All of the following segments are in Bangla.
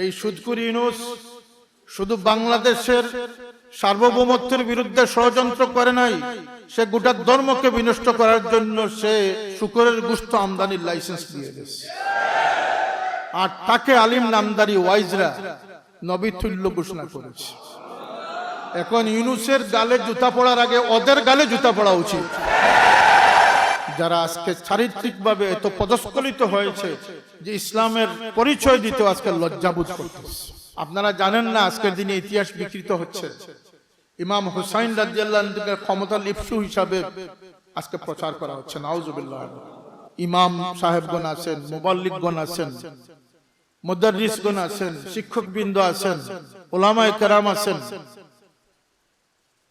এই সুদখোর ইউনূস শুধু বাংলাদেশের সার্বভৌমত্বের বিরুদ্ধে ষড়যন্ত্র করে নাই, সে গোটা ধর্মকে বিনষ্ট করার জন্য সে শুকরের গোশত আমদানির লাইসেন্স দিয়ে দিয়েছে। আর তাকে আলিম নামদারি ওয়াইজরা নবী তুল্য ঘোষণা করেছে। এখন ইউনূসের গালে জুতা পড়ার আগে ওদের গালে জুতা পড়া উচিত, যারা আজকে চারিত্রিকভাবে এত পদস্খলিত হয়েছে যে ইসলামের পরিচয় দিতে আজকে লজ্জাবোধ করতেছে। আপনারা জানেন না আজকের দিনে ইতিহাস বিকৃত হচ্ছে। ইমাম হুসাইন রাদিয়াল্লাহু আনহুকে ক্ষমতা লিপ্সু হিসাবে আজকে প্রচার করা হচ্ছে। নাউজুবিল্লাহ। ইমাম সাহেবগণ আছেন, মুবাল্লিগগণ আছেন, মুদাররিসগণ আছেন, শিক্ষকবৃন্দ আছেন, উলামায়ে কেরাম আছেন,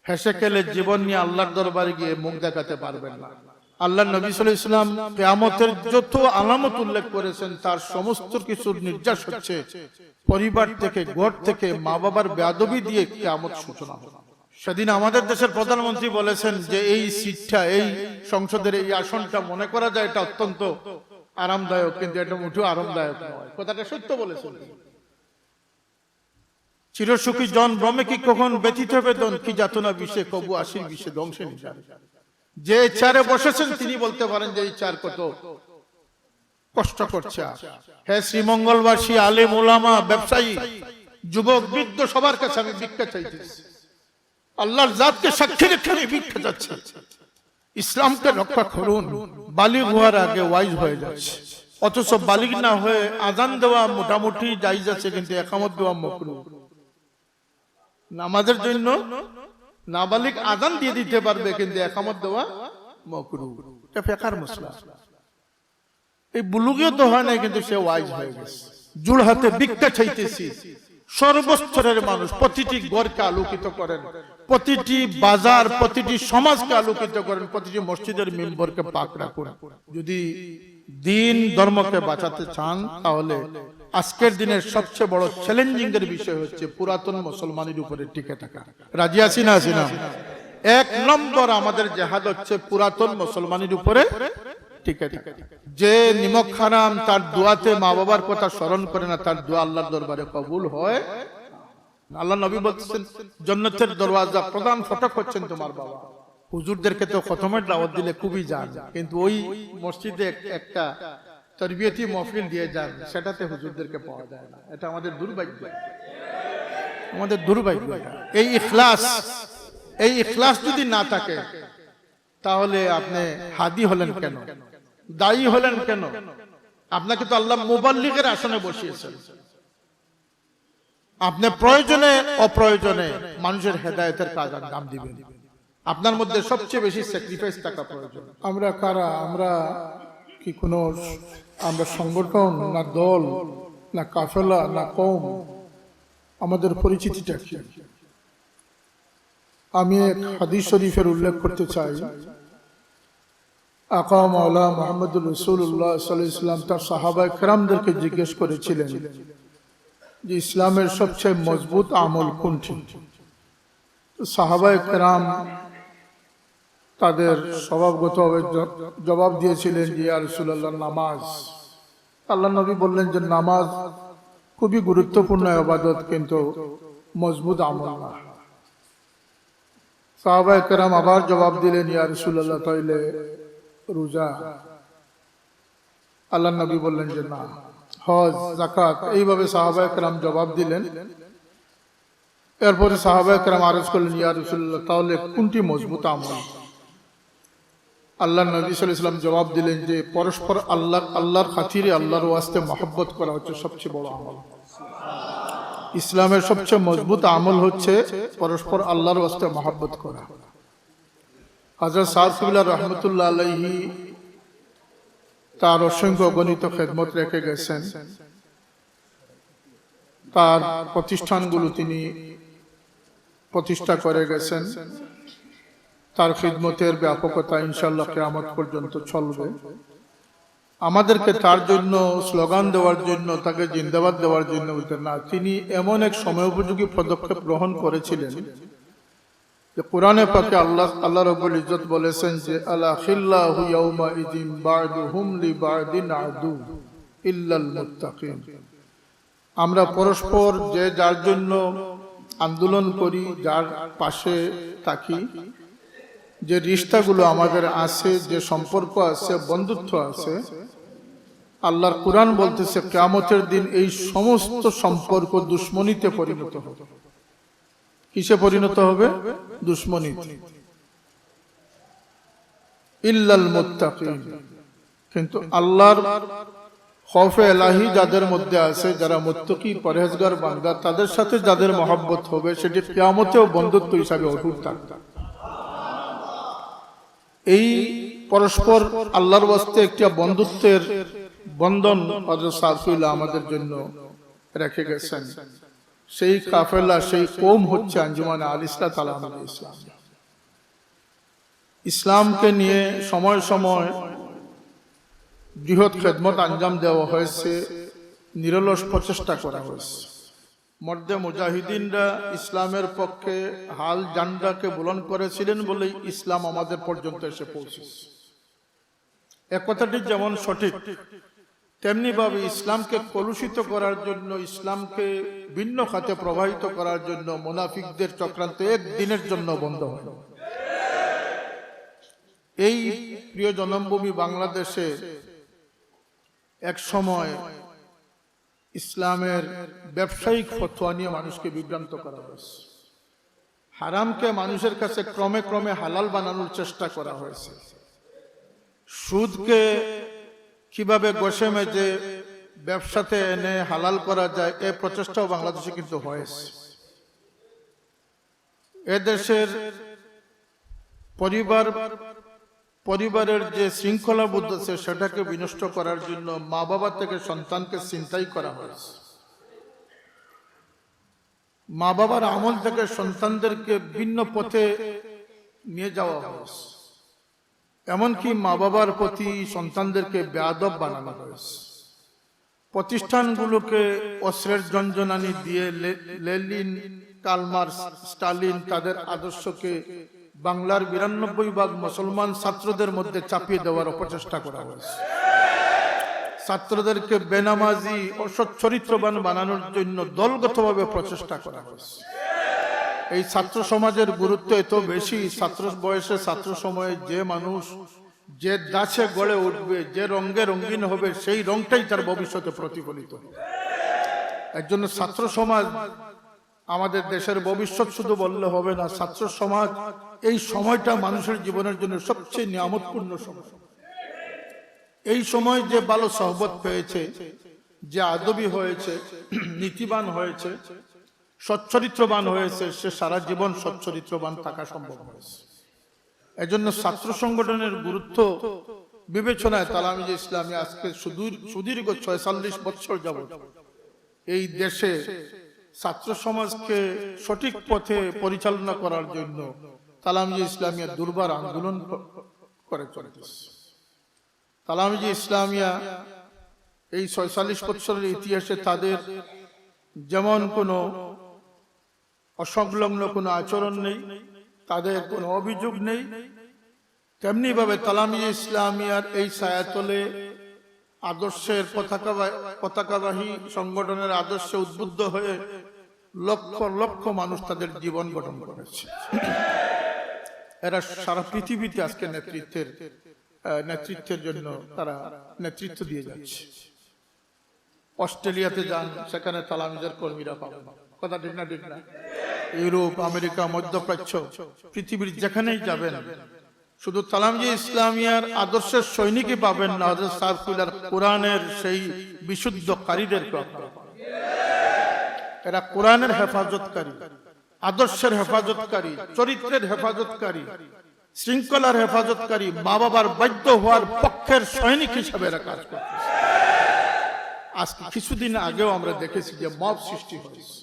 হেসে খেলে জীবন নিয়ে আল্লাহর দরবারে গিয়ে মুখ দেখাতে পারবেন না। আল্লাহর নবী সাল্লাল্লাহু আলাইহি ওয়াসাল্লাম কিয়ামতের যত আলামত উল্লেখ করেছেন তার সমস্ত কিছুর নির্যাস হচ্ছে পরিবার থেকে, ঘর থেকে, মা বাবার বেয়াদবি দিয়ে কিয়ামত সূচনা হবে। সেদিন আমাদের দেশের প্রধানমন্ত্রী বলেছেন যে এই সিটটা, এই সংসদের এই আসনটা মনে করা যায় এটা অত্যন্ত আরামদায়ক, কিন্তু এটা মোটেও আরামদায়ক নয়। কথাটা সত্য বলেছেন। চিরসুখী জন ভ্রমে কি কখন ব্যথিত বেদন, কি যাতনা বিষে কবু আসির বিষে ধ্বংসে নিজারে। যে চেয়ারে বসেছেন তিনি বলতে পারেন যে এই চেয়ার কত কষ্ট করছে। হে শ্রীমঙ্গলবাসী, আলেম ওলামা, ব্যবসায়ী, যুবক, বৃদ্ধ, সবার কাছে আমি ভিক্ষা চাইতেছি। আল্লাহর জাতকে সাক্ষী রেখে আমি ভিক্ষা যাচ্ছে, ইসলামকে রক্ষা করুন। বালিগ হওয়ার আগে ওয়াইজ হয়ে যাচ্ছে, অথচ বালিগ না হয়ে আজান দেওয়া মোটামুটি জায়েজ আছে, কিন্তু ইকামত দেওয়া মাকরুহ। নামাজের জন্য নাবালিগ আজান দিয়ে দিতে পারবে, কিন্তু ইকামত দেওয়া মাকরুহ। এটা ফিকহের মাসলা। এই বুলুগিয়ত হয় না, কিন্তু সে ওয়াইজ হয়ে গেছে। জোড় হাতে ভিক্ষা চাইতেছি। সর্বস্তরের মানুষ, প্রতিটি ঘরকে আলোকিত করেন, প্রতিটি বাজার, প্রতিটি সমাজকে আলোকিত করেন, প্রতিটি মসজিদের মেম্বরকে পাক রাখুন। যদি দিন ধর্মকে বাঁচাতে চান তাহলে আজকের দিনের সবচেয়ে বড় চ্যালেঞ্জিং এর বিষয় হচ্ছে পুরাতন মুসলমানের উপরে টিকে থাকা। রাজি আছি না? আছি না? এক নম্বর আমাদের জিহাদ হচ্ছে পুরাতন মুসলমানের উপরে টিকে থাকা। যে নিমক হারাম তার দোয়াতে মা বাবার কথা স্মরণ করে না, তার দোয়া আল্লাহর দরবারে কবুল হয়। আল্লাহ নবী বলছেন জান্নাতের দরওয়াজা প্রধান ফটক হচ্ছেন তোমার বাবা। হুজুরদেরকে তো খতমের দাওয়াত দিলে খুবই যান, কিন্তু ওই মসজিদে একটা তরবিয়তি মাহফিল দিয়ে যান, সেটাতে হুজুরদেরকে পাওয়া যায় না। এটা আমাদের দুর্ভাগ্য, আমাদের দুর্ভাগ্য। এই ইখলাস যদি না থাকে তাহলে আপনি হাদি হলেন কেন, দায়ী হলেন কেন? আপনাকে তো আল্লাহ মুবাল্লিগের আসনে বসিয়েছেন। আপনি প্রয়োজনে অপ্রয়োজনে মানুষের হেদায়েতের কাজ আঞ্জাম দিবেন। আপনার মধ্যে সবচেয়ে বেশি স্যাক্রিফাইস থাকা প্রয়োজন। আমরা কারা? আমরা কি কোনো আমরা সংগঠন, না দল, না কাফেলা, না কওম? আমাদের পরিচিতিটা কি? আমি এক হাদিস শরীফের উল্লেখ করতে চাই। আকা মাওলা মুহাম্মদুর রাসূলুল্লাহ সাল্লাল্লাহু আলাইহি ওয়াসাল্লাম তার সাহাবায়ে কেরামদেরকে জিজ্ঞেস করেছিলেন যে ইসলামের সবচেয়ে মজবুত আমল কোনটি? সাহাবায়ে কেরাম তাদের স্বভাবগতভাবে জবাব দিয়েছিলেন যে ইয়া রাসূলুল্লাহ, নামাজ। আল্লাহ নবী বললেন যে নামাজ খুবই গুরুত্বপূর্ণ ইবাদত, কিন্তু মজবুত আমল না। সাহাবায়ে কেরাম আবার জবাব দিলেন ইয়া রাসূলুল্লাহ, তাইলে রোজা? আল্লাহ নবী বললেন যে না। হজ, যাকাত, এইভাবে সাহাবায়ে কেরাম জবাব দিলেন। এরপরে সাহাবায়ে কেরাম আরজ করলেন ইয়া রাসূলুল্লাহ, তাহলে কোনটি মজবুত আমল? আল্লাহ নবী সাল্লাল্লাহু আলাইহি ওয়াসাল্লাম জবাব দিলেন যে পরস্পর আল্লাহর খাতিরে, আল্লাহর ওয়াস্তে মহব্বত করা হচ্ছে সবচেয়ে বড় আমল। ইসলামের সবচেয়ে মজবুত আমল হচ্ছে পরস্পর আল্লাহর ওয়াস্তে মহব্বত করা। হযরত সাদ কিবলা রাহমাতুল্লাহ আলাইহি তার অসংখ্য গণিত খেদমত রেখে গেছেন। তার প্রতিষ্ঠানগুলো তিনি প্রতিষ্ঠা করে গেছেন। তার খিদমতের ব্যাপকতা ইনশাআল্লাহ কিয়ামত পর্যন্ত চলবে। আমাদেরকে তার জন্য স্লোগান দেওয়ার জন্য, তাকে জিন্দাবাদ দেওয়ার জন্য না, তিনি এমন এক সময়োপযোগী পদক্ষেপ গ্রহণ করেছিলেন যে কোরআনে পাকে আল্লাহ রাব্বুল ইজ্জত বলেছেন যে আলা খিল্লাহু ইয়াউমা ইযিন বা'দুহুম লি বা'দিন আদু ইল্লাল মুত্তাকিন। আমরা পরস্পর যে যার জন্য আন্দোলন করি, যার পাশে থাকি, যে রিশতাগুলো আমাদের আছে, যে সম্পর্ক আছে, বন্ধুত্ব আছে, আল্লাহর কুরআন বলতেছে কিয়ামতের দিন এই সমস্ত সম্পর্ক দুশ্মনীতে পরিণত হবে। কিসে পরিণত হবে? দুশ্মনীতে। ইল্লাল মুত্তাকিন, কিন্তু আল্লাহর খৌফে এলাহি যাদের মধ্যে আছে, যারা মুত্তাকি পরহেজগার বান্দা, তাদের সাথে যাদের মহব্বত হবে সেটি কিয়ামতেও বন্ধুত্ব হিসাবে অটুট থাকবে। এই পরস্পর আল্লাহর ওয়াস্তে একটি বন্ধুত্বের বন্ধন হযরত সাফিউল্লাহ আমাদের জন্য রেখে গেছেন। সেই কাফেলা, সেই কওম হচ্ছে আঞ্জুমান আল ইসলাহ তাআলা ইসলাম। ইসলামকে নিয়ে সময় সময় বৃহৎ খেদমত আঞ্জাম দেওয়া হয়েছে, নিরলস প্রচেষ্টা করা হয়েছে। মর্দে মুজাহিদিনরা ইসলামের পক্ষে হাল জান্ডাকে বুলন্দ করেছিলেন বলেই ইসলাম আমাদের পর্যন্ত এসে পৌঁছেছে। এক কথাটি যেমন সঠিক, তেমনি ভাবে ইসলামকে কলুষিত করার জন্য, ইসলামকে ভিন্ন খাতে প্রবাহিত করার জন্য মুনাফিকদের চক্রান্ত একদিনের জন্য বন্ধ হয়। এই প্রিয় জন্মভূমি বাংলাদেশে এক সময় ইসলামের ব্যবসায়িক ফতোয়া নিয়ে মানুষকে বিভ্রান্ত করা হয়েছে। হারামকে মানুষের কাছে ক্রমে ক্রমে হালাল বানানোর চেষ্টা করা হয়েছে। সুদকে কিভাবে গোশে মেজে ব্যবসাতে এনে হালাল করা যায়, এই প্রচেষ্টাও বাংলাদেশে কিন্তু হয়েছে। এদেশের পরিবারের যে শৃঙ্খলাবোধ আছে সেটাকে বিনষ্ট করার জন্য মা বাবা থেকে সন্তানকে ছিনতাই করা হয়েছে। মা বাবার আমল থেকে সন্তানদেরকে ভিন্ন পথে নিয়ে যাওয়া হয়েছে। এমনকি মা বাবার প্রতি সন্তানদেরকে বেয়াদব বানানো হয়েছে। প্রতিষ্ঠানগুলোকে অস্ত্রের ঝনঝনানি দিয়ে লেনিন, কার্ল মার্কস, স্টালিন তাদের আদর্শকে বাংলার ৯২% মুসলমান ছাত্রদের মধ্যে চাপিয়ে দেওয়ার অপচেষ্টা করা হয়েছে। ছাত্রদেরকে বেনামাজি, অসৎ চরিত্রবান বানানোর জন্য দলগতভাবে প্রচেষ্টা করা হয়েছে। এই ছাত্র সমাজের গুরুত্ব এত বেশি, ছাত্র বয়সে, ছাত্র সময়ে যে মানুষ যে দাসে গড়ে উঠবে, যে রঙে রঙিন হবে, সেই রংটাই তার ভবিষ্যতে প্রতিফলিত হবে। এর জন্য ছাত্র সমাজ আমাদের দেশের ভবিষ্যৎ শুধু বললে হবে না, ছাত্র সমাজ এই সময়টা মানুষের জীবনের জন্য সবচেয়ে নিয়ামতপূর্ণ সময়। এই সময় যে ভালো সহবত পেয়েছে, যে আদবী হয়েছে, নীতিবান হয়েছে, সচ্চরিত্রবান হয়েছে, সে সারা জীবন সচ্চরিত্রবান থাকা সম্ভব হয়েছে। এজন্য ছাত্র সংগঠনের গুরুত্ব বিবেচনায় তালামিজে ইসলামী আজকে সুদীর্ঘ ৪৬ বছর যাবত এই দেশে ছাত্র সমাজকে সঠিক পথে পরিচালনা করার জন্য তালামিজে ইসলামিয়া দুর্বার আন্দোলন করে চলেছে। তালামিজে ইসলামিয়া এই ৪৬ বছরের ইতিহাসে তাদের যেমন কোনো অসংলগ্ন কোনো আচরণ নেই, তাদের কোনো অভিযোগ নেই, তেমনি ভাবে তালামিজে ইসলামিয়ার এই ছায়াতলে আদর্শের পতাকাবাহী সংগঠনের আদর্শে উদ্বুদ্ধ হয়ে লক্ষ লক্ষ মানুষ তাদের জীবন গঠন করেছে। এরা সারা পৃথিবীতে আজকে নেতৃত্বের জন্য তারা নেতৃত্ব দিয়ে যাচ্ছে। অস্ট্রেলিয়াতে যান, সেখানে তালামিজের কর্মীরা পাবেন। কথা ঠিক না? ঠিক না? ইউরোপ, আমেরিকা, মধ্যপ্রাচ্য, পৃথিবীর যেখানেই যাবেন শুধু তালামিজে ইসলামিয়ার আদর্শের সৈনিকই পাবেন না, হযরত সাফিউল্লাহর কোরআনের সেই বিশুদ্ধকারীদের কথা। এরা কোরআনের হেফাজতকারী, আদর্শের হেফাজতকারী, চরিত্রের হেফাজতকারী, শৃঙ্খলার হেফাজতকারী, মা বাবার বাধ্য হওয়ার পক্ষের সৈনিক হিসাবে এরা কাজ করতেছে। আজকে কিছুদিন আগেও আমরা দেখেছি যে মব সৃষ্টি হয়েছে।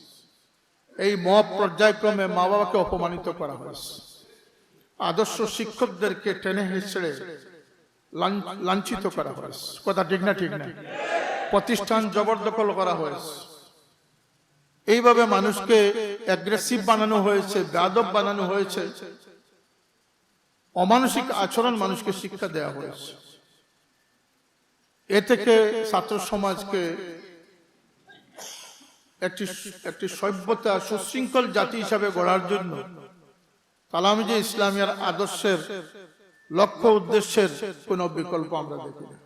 এই মব পর্যায়ক্রমে মা বাবাকে অপমানিত করা হয়েছে, আদর্শ শিক্ষকদেরকে টেনে হিঁচড়ে লাঞ্ছিত করা হয়েছে। কথা ঠিক না? ঠিক না? প্রতিষ্ঠান জবরদখল করা হয়েছে। এইভাবে মানুষকে অ্যাগ্রেসিভ বানানো হয়েছে, বেয়াদব বানানো হয়েছে, অমানসিক আচরণ মানুষকে শিক্ষা দেওয়া হয়েছে। এ থেকে ছাত্র সমাজকে একটি সভ্যতা সুশৃঙ্খল জাতি হিসাবে গড়ার জন্য তালামিজে ইসলামিয়ার আদর্শের লক্ষ্য উদ্দেশ্যের কোন বিকল্প আমরা দেখি না।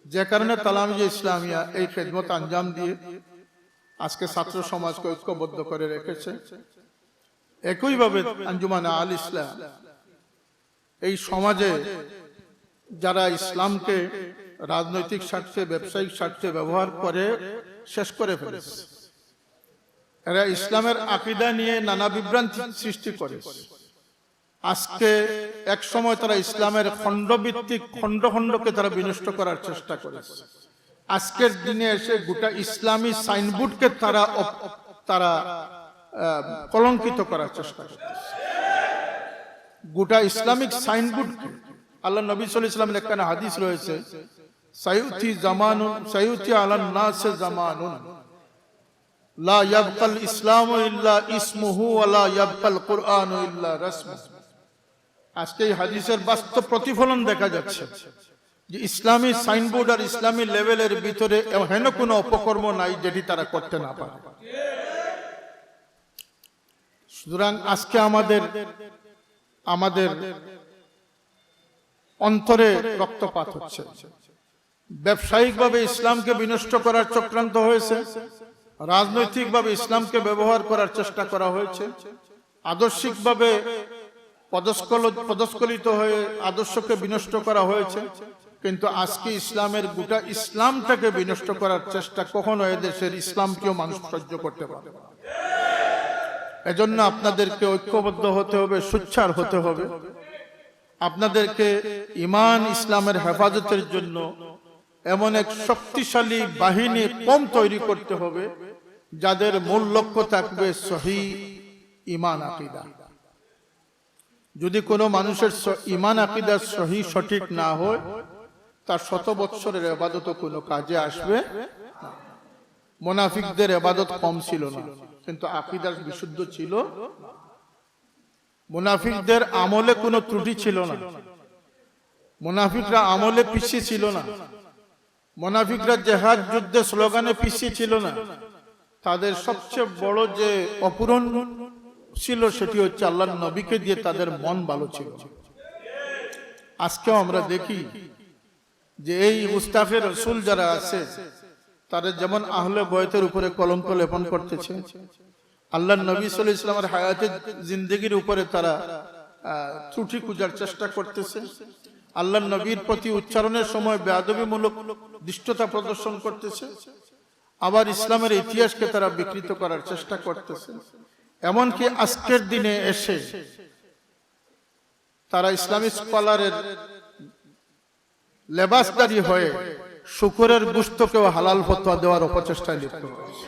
যে কারণে তালামিজে ইসলামিয়া এই খেদমত আঞ্জাম দিয়ে আজকে ছাত্র সমাজকে ঐক্যবদ্ধ করে রেখেছে। একইভাবে আঞ্জুমান আল ইসলাম এই সমাজে যারা ইসলামকে রাজনৈতিক স্বার্থে ব্যবসায়িক স্বার্থে ব্যবহার করে শেষ করে ফেলেছে, এরা ইসলামের আকীদা নিয়ে নানা বিভ্রান্তি সৃষ্টি করে। আজকে এক সময় তারা ইসলামের খণ্ডভিত্তিক খণ্ড খণ্ডকে তারা বিনষ্ট করার চেষ্টা করেছে। আজকের দিনে এসে গোটা ইসলামী সাইনবোর্ডকে তারা কলঙ্কিত করার চেষ্টা করতেছে। গোটা ইসলামিক সাইনবোর্ডকে, আল্লাহ নবী সাল্লাল্লাহু আলাইহি ওয়াসাল্লামের একখানা হাদিস রয়েছে, সায়ুতি জামানুন সায়ুতি আলান নাস জামানুন লা ইয়াবকাল ইসলামু ইল্লা ইসমুহু ওয়া লা ইয়াবকাল কুরআনু ইল্লা রাসমুহু। আজকে এই হাদিসের বাস্তব প্রতিফলন দেখা যাচ্ছে যে ইসলামী সাইনবোর্ড আর ইসলামী লেভেলের ভিতরে হেন কোনো অপকর্ম নাই যেটি তারা করতে না পারে। সুতরাং আজকে আমাদের অন্তরে রক্তপাত হচ্ছে। ব্যবসায়িকভাবে ইসলামকে বিনষ্ট করার চক্রান্ত হয়েছে, রাজনৈতিকভাবে ইসলামকে ব্যবহার করার চেষ্টা করা হয়েছে, আদর্শিকভাবে পদস্খলিত হয়ে আদর্শকে বিনষ্ট করা হয়েছে। কিন্তু আজকে ইসলামের গোটা ইসলামটাকে বিনষ্ট করার চেষ্টা কখনো এদেশের ইসলামকেও মানুষ সহ্য করতে পারে না। এজন্য আপনাদেরকে ঐক্যবদ্ধ হতে হবে, সোচ্চার হতে হবে। আপনাদেরকে ঈমান ইসলামের হেফাজতের জন্য এমন এক শক্তিশালী বাহিনী কম তৈরি করতে হবে যাদের মূল লক্ষ্য থাকবে সহিহ ঈমান আকীদা। যদি কোনো মানুষের ঈমান আকীদা সহিহ সঠিক না হয়, তার 100 বৎসরের ইবাদত কোনো কাজে আসবে না। মুনাফিকদের ইবাদত কম ছিল না, কিন্তু আকীদা বিশুদ্ধ ছিল। মুনাফিকদের আমলে কোনো ত্রুটি ছিল না, মুনাফিকরা আমলে পিছিয়ে ছিল না, মুনাফিকরা জিহাদ যুদ্ধে স্লোগানে পিছিয়ে ছিল না। তাদের সবচেয়ে বড় যে অপূরণ ছিল সেটি হচ্ছে আল্লাহর নবীকে দিয়ে তাদের মন ভালো ছিল। আজকেও আমরা দেখি যে এই মুস্তাফে রাসূল যারা আছে তারা যেমন আহলে বয়তের উপরে কলঙ্ক লেপন করতেছে, আল্লাহর নবী সাল্লাল্লাহু আলাইহি ওয়াসাল্লামের হায়াতে জিন্দেগির উপরে তারা ত্রুটি খোঁজার চেষ্টা করতেছে, আল্লাহর নবীর প্রতি উচ্চারণের সময় বেয়াদবিমূলক দৃষ্টতা প্রদর্শন করতেছে, আবার ইসলামের ইতিহাসকে তারা বিকৃত করার চেষ্টা করতেছে। এমনকি আজকের দিনে এসে তারা ইসলামী স্কলারের লেবাসদারি হয়ে শুকরের গোশতকেও হালাল ফতোয়া দেওয়ার অপচেষ্টায় লিপ্ত হয়েছে।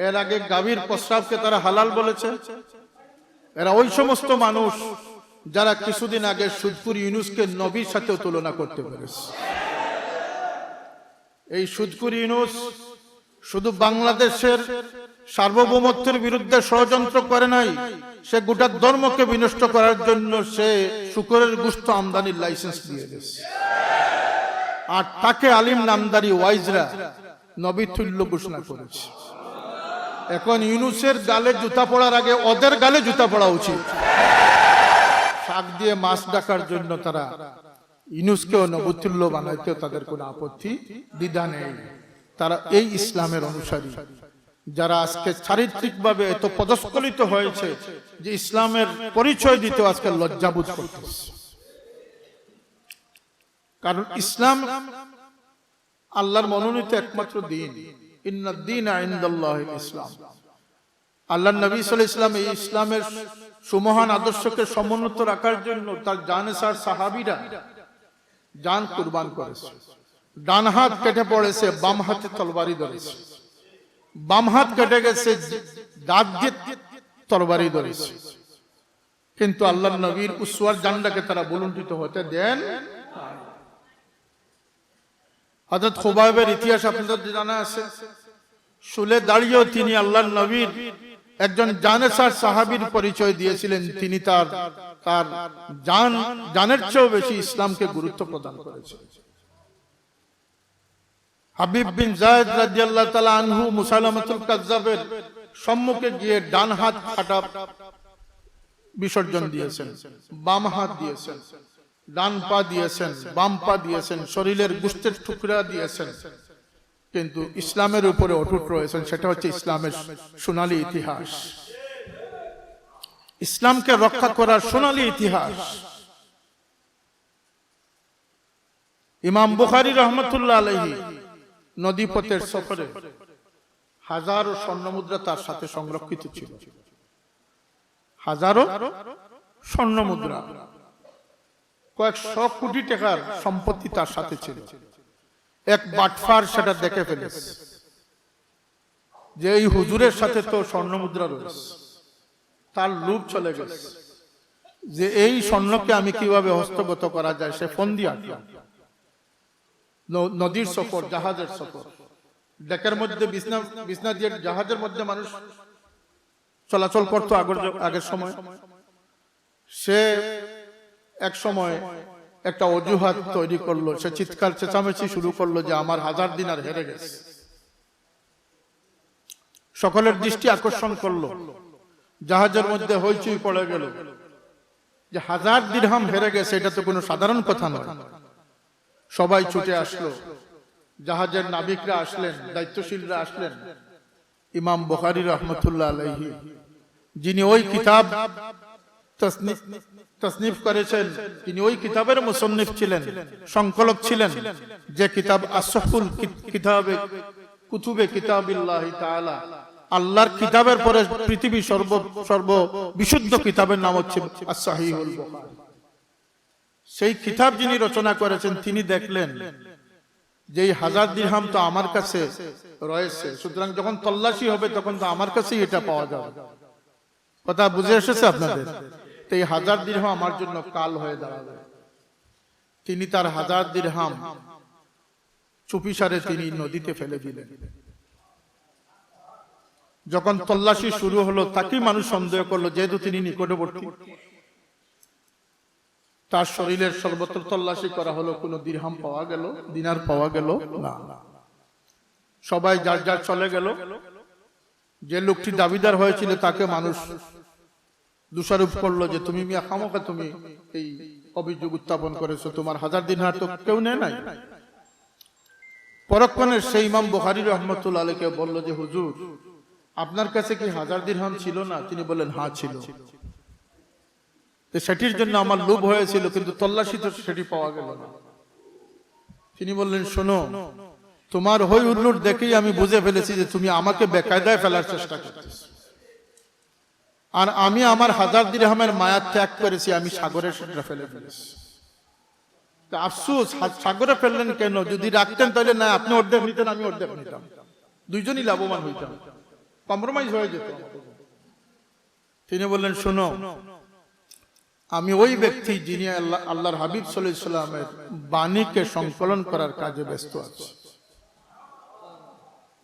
এর আগে গাভীর প্রস্রাবকে তারা হালাল বলেছে। এরা ওই সমস্ত মানুষ যারা কিছুদিন আগে সুদপুর ইউনুসকে নবীর সাথেও তুলনা করতে পেরেছে। এই সুদপুর ইউনুস শুধু বাংলাদেশের সার্বভৌমত্বের বিরুদ্ধে ষড়যন্ত্র করে নাই, সে গোটা ধর্মকে বিনষ্ট করার জন্য সে শুকরের গোশত আমদানির লাইসেন্স দিয়ে দিয়েছে। আর তাকে আলিম নামদারি ওয়াইজরা নবী তুল্য ঘোষণা করেছে। এখন ইউনুসের গালে জুতা পড়ার আগে ওদের গালে জুতা পড়া উচিত। শাক দিয়ে মাছ ডাকার জন্য তারা ইউনুসকেও নবতুল্য বানাইতেও তাদের কোনো আপত্তি দ্বিধা নেই। তারা এই ইসলামের অনুসারী যারা আজকে চারিত্রিকভাবে এত পদস্খলিত হয়েছে যে ইসলামের পরিচয় দিতে আজকে লজ্জাবোধ করতেছে। কারণ ইসলাম আল্লাহর মনোনীত একমাত্র দ্বীন, ইন্নাদ দীনা ইনদাল্লাহিল ইসলাম। আল্লাহর নবী সাল্লাল্লাহু আলাইহি ওয়াসাল্লাম এই ইসলামের সুমহান আদর্শকে সমুন্নত রাখার জন্য তার জানেসার সাহাবীরা জান কুরবান করেছে। ডান হাত কেটে পড়েছে, বাম হাতে তরবারি ধরেছে। বাম হাত কেটে গেছে, দাঁত দিয়ে তরবারি ধরেছে। কিন্তু আল্লাহর নবীর উসওয়ার জান্ডাকে তারা বুলন্দিত হতে দেন। হযরত খুবাইবের ইতিহাস আপনাদের জানা আছে। শুলে দাঁড়িয়েও তিনি আল্লাহর নবীর একজন জানেসার সাহাবীর পরিচয় দিয়েছিলেন। তিনি তার জানের চেয়েও বেশি ইসলামকে গুরুত্ব প্রদান করেছেন। হাবিব বিন যায়েদ রাদিয়াল্লাহু তাআলা আনহু মুসাইলামাতুল কাজ্জাবের সম্মুখে গিয়ে ডান হাত কাটা বিসর্জন দিয়েছেন, বাম হাত দিয়েছেন, ডান পা দিয়েছেন, বাম পা দিয়েছেন, শরীরের গোশতের টুকরা দিয়েছেন, কিন্তু ইসলামের উপরে অটুট রয়েছেন। সেটা হচ্ছে ইসলামের সোনালী ইতিহাস, ইসলামকে রক্ষা করার সোনালী ইতিহাস। ইমাম বুখারী রাহমাতুল্লাহ আলাইহি নদীপথের সফরে হাজারো স্বর্ণমুদ্রা তার সাথে সংরক্ষিত ছিল, হাজারো স্বর্ণমুদ্রা, কয়েকশো কোটি টাকার সম্পত্তি তার সাথে ছিল। এক বাটফার সেটা দেখে ফেলেছে যে এই হুজুরের সাথে তো স্বর্ণমুদ্রা রয়েছে। তার লোভ চলে গেছে যে এই স্বর্ণকে আমি কিভাবে হস্তগত করা যায়। সে ফোন দিয়ে নদীর সফর, জাহাজের সফর, ডেকের মধ্যে বিছনা দিয়ে জাহাজের মধ্যে মানুষ চলাচল করতো আগের সময়। সে এক সময় একটা অজুহাত তৈরি করলো, সে চিৎকার চেঁচামেচি শুরু করলো যে আমার 1000 দিনার হেরে গেছে। সকলের দৃষ্টি আকর্ষণ করলো, জাহাজের মধ্যে হইচই পড়ে গেল যে 1000 দিরহাম হেরে গেছে, এটা তো কোনো সাধারণ কথা নয়। সবাই ছুটে আসলো, জাহাজের নাবিকরা আসলেন, দায়িত্বশীলরা আসলেন। ইমাম বুখারী রাহমাতুল্লাহ আলাইহি, যিনি ওই কিতাব তাসনিফ করেছেন, তিনি ওই কিতাবের মুসন্নিফ ছিলেন, সংকলক ছিলেন, যে কিতাব আসহুল কিতাবে কুতুবে কিতাবিল্লাহি তাআলা, আল্লাহর কিতাবের পরে পৃথিবীর সর্ব বিশুদ্ধ কিতাবের নাম হচ্ছে আস-সাহিহুল বুখারী। সেই কিতাব যিনি রচনা করেছেন, তিনি দেখলেন যে এই 1000 দিরহাম তো আমার কাছে রয়েছে, সুতরাং যখন তল্লাশি হবে তখন তো আমার কাছেই এটা পাওয়া যাবে। কথা বুঝে এসেছে আপনাদের? তো এই 1000 দিরহাম আমার জন্য কাল হয়ে দাঁড়াবে। তিনি তার 1000 দিরহাম চুপিসারে তিনি নদীতে ফেলে দিলেন। যখন তল্লাশি শুরু হলো, তাকেই মানুষ সন্দেহ করলো, যেহেতু তিনি নিকটবর্তী। তার শরীরের সর্বত্র তল্লাশি করা হলো, কোনো দিরহাম পাওয়া গেল, দিনার পাওয়া গেল না। সবাই যার যার চলে গেল। যে লোকটি দাবিদার হয়েছিল তাকে মানুষ দোষারোপ করলো যে তুমি মিয়া খামোখা তুমি এই অভিযোগ উত্থাপন করেছো, তোমার 1000 দিনার তো কেউ নেয় নাই। পরক্ষণে সেই ইমাম বুখারী রাহমাতুল্লাহ আলাইহি বলল যে হুজুর, আপনার কাছে কি 1000 দিরহাম ছিল না? তিনি বললেন হ্যাঁ ছিল, সেটির জন্য আমার লোভ হয়েছিল, কিন্তু তল্লাশি তো সেটি পাওয়া গেল না। তিনি বললেন শোনো, তোমার হই হুল্লোড় দেখেই আমি বুঝে ফেলেছি যে তুমি আমাকে বেকায়দায় ফেলার চেষ্টা করতেছো, আর আমি আমার 1000 দিরহামের মায়া ত্যাগ করেছি, আমি সাগরে সেটা ফেলে ফেলেছি। আফসোস, সাগরে ফেললেন কেন? যদি রাখতেন তাহলে না আপনি অর্ধেক নিতেন, আমি অর্ধেক নিতাম, দুইজনই লাভবান হইতাম, কম্প্রোমাইজ হয়ে যেত। তিনি বললেন শোনো, আমি ওই ব্যক্তি যিনি আল্লাহর হাবিব সাল্লাল্লাহু আলাইহি ওয়াসাল্লামের বাণীকে সংকলন করার কাজে ব্যস্ত আছি।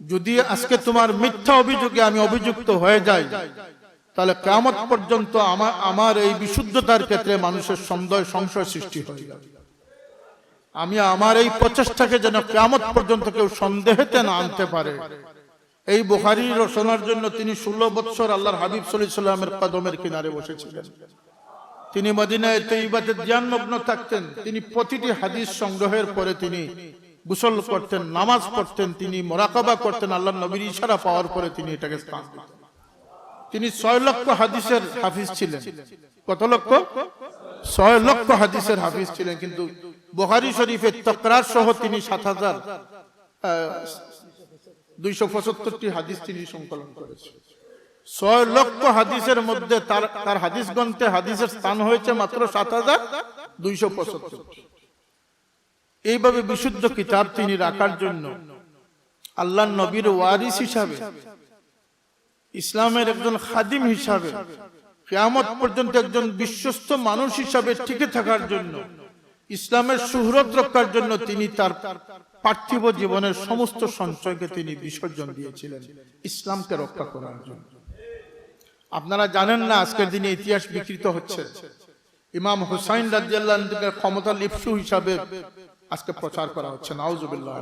যদি আজকে তোমার মিথ্যা অভিযোগে আমি অভিযুক্ত হয়ে যাই, তাহলে কিয়ামত পর্যন্ত আমার এই বিশুদ্ধতার ক্ষেত্রে মানুষের সন্দেহ সংশয় সৃষ্টি হয়ে যাবে। আমি আমার এই প্রচেষ্টাকে যেন কিয়ামত পর্যন্ত কেউ সন্দেহেতে না আনতে পারে, এই বুখারী রচনার জন্য তিনি 16 বছর আল্লাহর হাবিব সাল্লাল্লাহু আলাইহি ওয়াসাল্লামের কদমের কিনারে বসেছিলেন। তিনি মদিনায় তৈবাতে ধ্যানমগ্ন থাকতেন। তিনি প্রতিটি হাদিস সংগ্রহের পরে তিনি গোসল করতেন, নামাজ পড়তেন, তিনি মুরাকাবা করতেন। আল্লাহর নবীর ইশারা পাওয়ার পরে তিনি এটাকে স্থান দিতেন। তিনি 6 লক্ষ হাদিসের হাফিজ ছিলেন। কত লক্ষ? 6 লক্ষ হাদিসের হাফিজ ছিলেন। কিন্তু বুখারী শরীফের তাকরার সহ তিনি 7275টি হাদিস তিনি সংকলন করেছেন। 6 লক্ষ হাদিসের মধ্যে তার হাদিস গ্রন্থে হাদিসের স্থান হয়েছে মাত্র 7275। এইভাবে বিশুদ্ধ কিতাব তিনি রাখার জন্য আল্লাহর নবীর ওয়ারিস হিসাবে, ইসলামের একজন খাদিম হিসাবে, কিয়ামত পর্যন্ত একজন বিশ্বস্ত মানুষ হিসাবে টিকে থাকার জন্য, ইসলামের সুহরত রক্ষার জন্য তিনি তার পার্থিব জীবনের সমস্ত সঞ্চয়কে তিনি বিসর্জন দিয়েছিলেন ইসলামকে রক্ষা করার জন্য। আপনারা জানেন না, আজকের দিনে ইতিহাস বিকৃত হচ্ছে। ইমাম হুসাইন রাদিয়াল্লাহু আনহুকে ক্ষমতা লিপ্সু হিসাবে আজকে প্রচার করা হচ্ছে, নাউজুবিল্লাহ।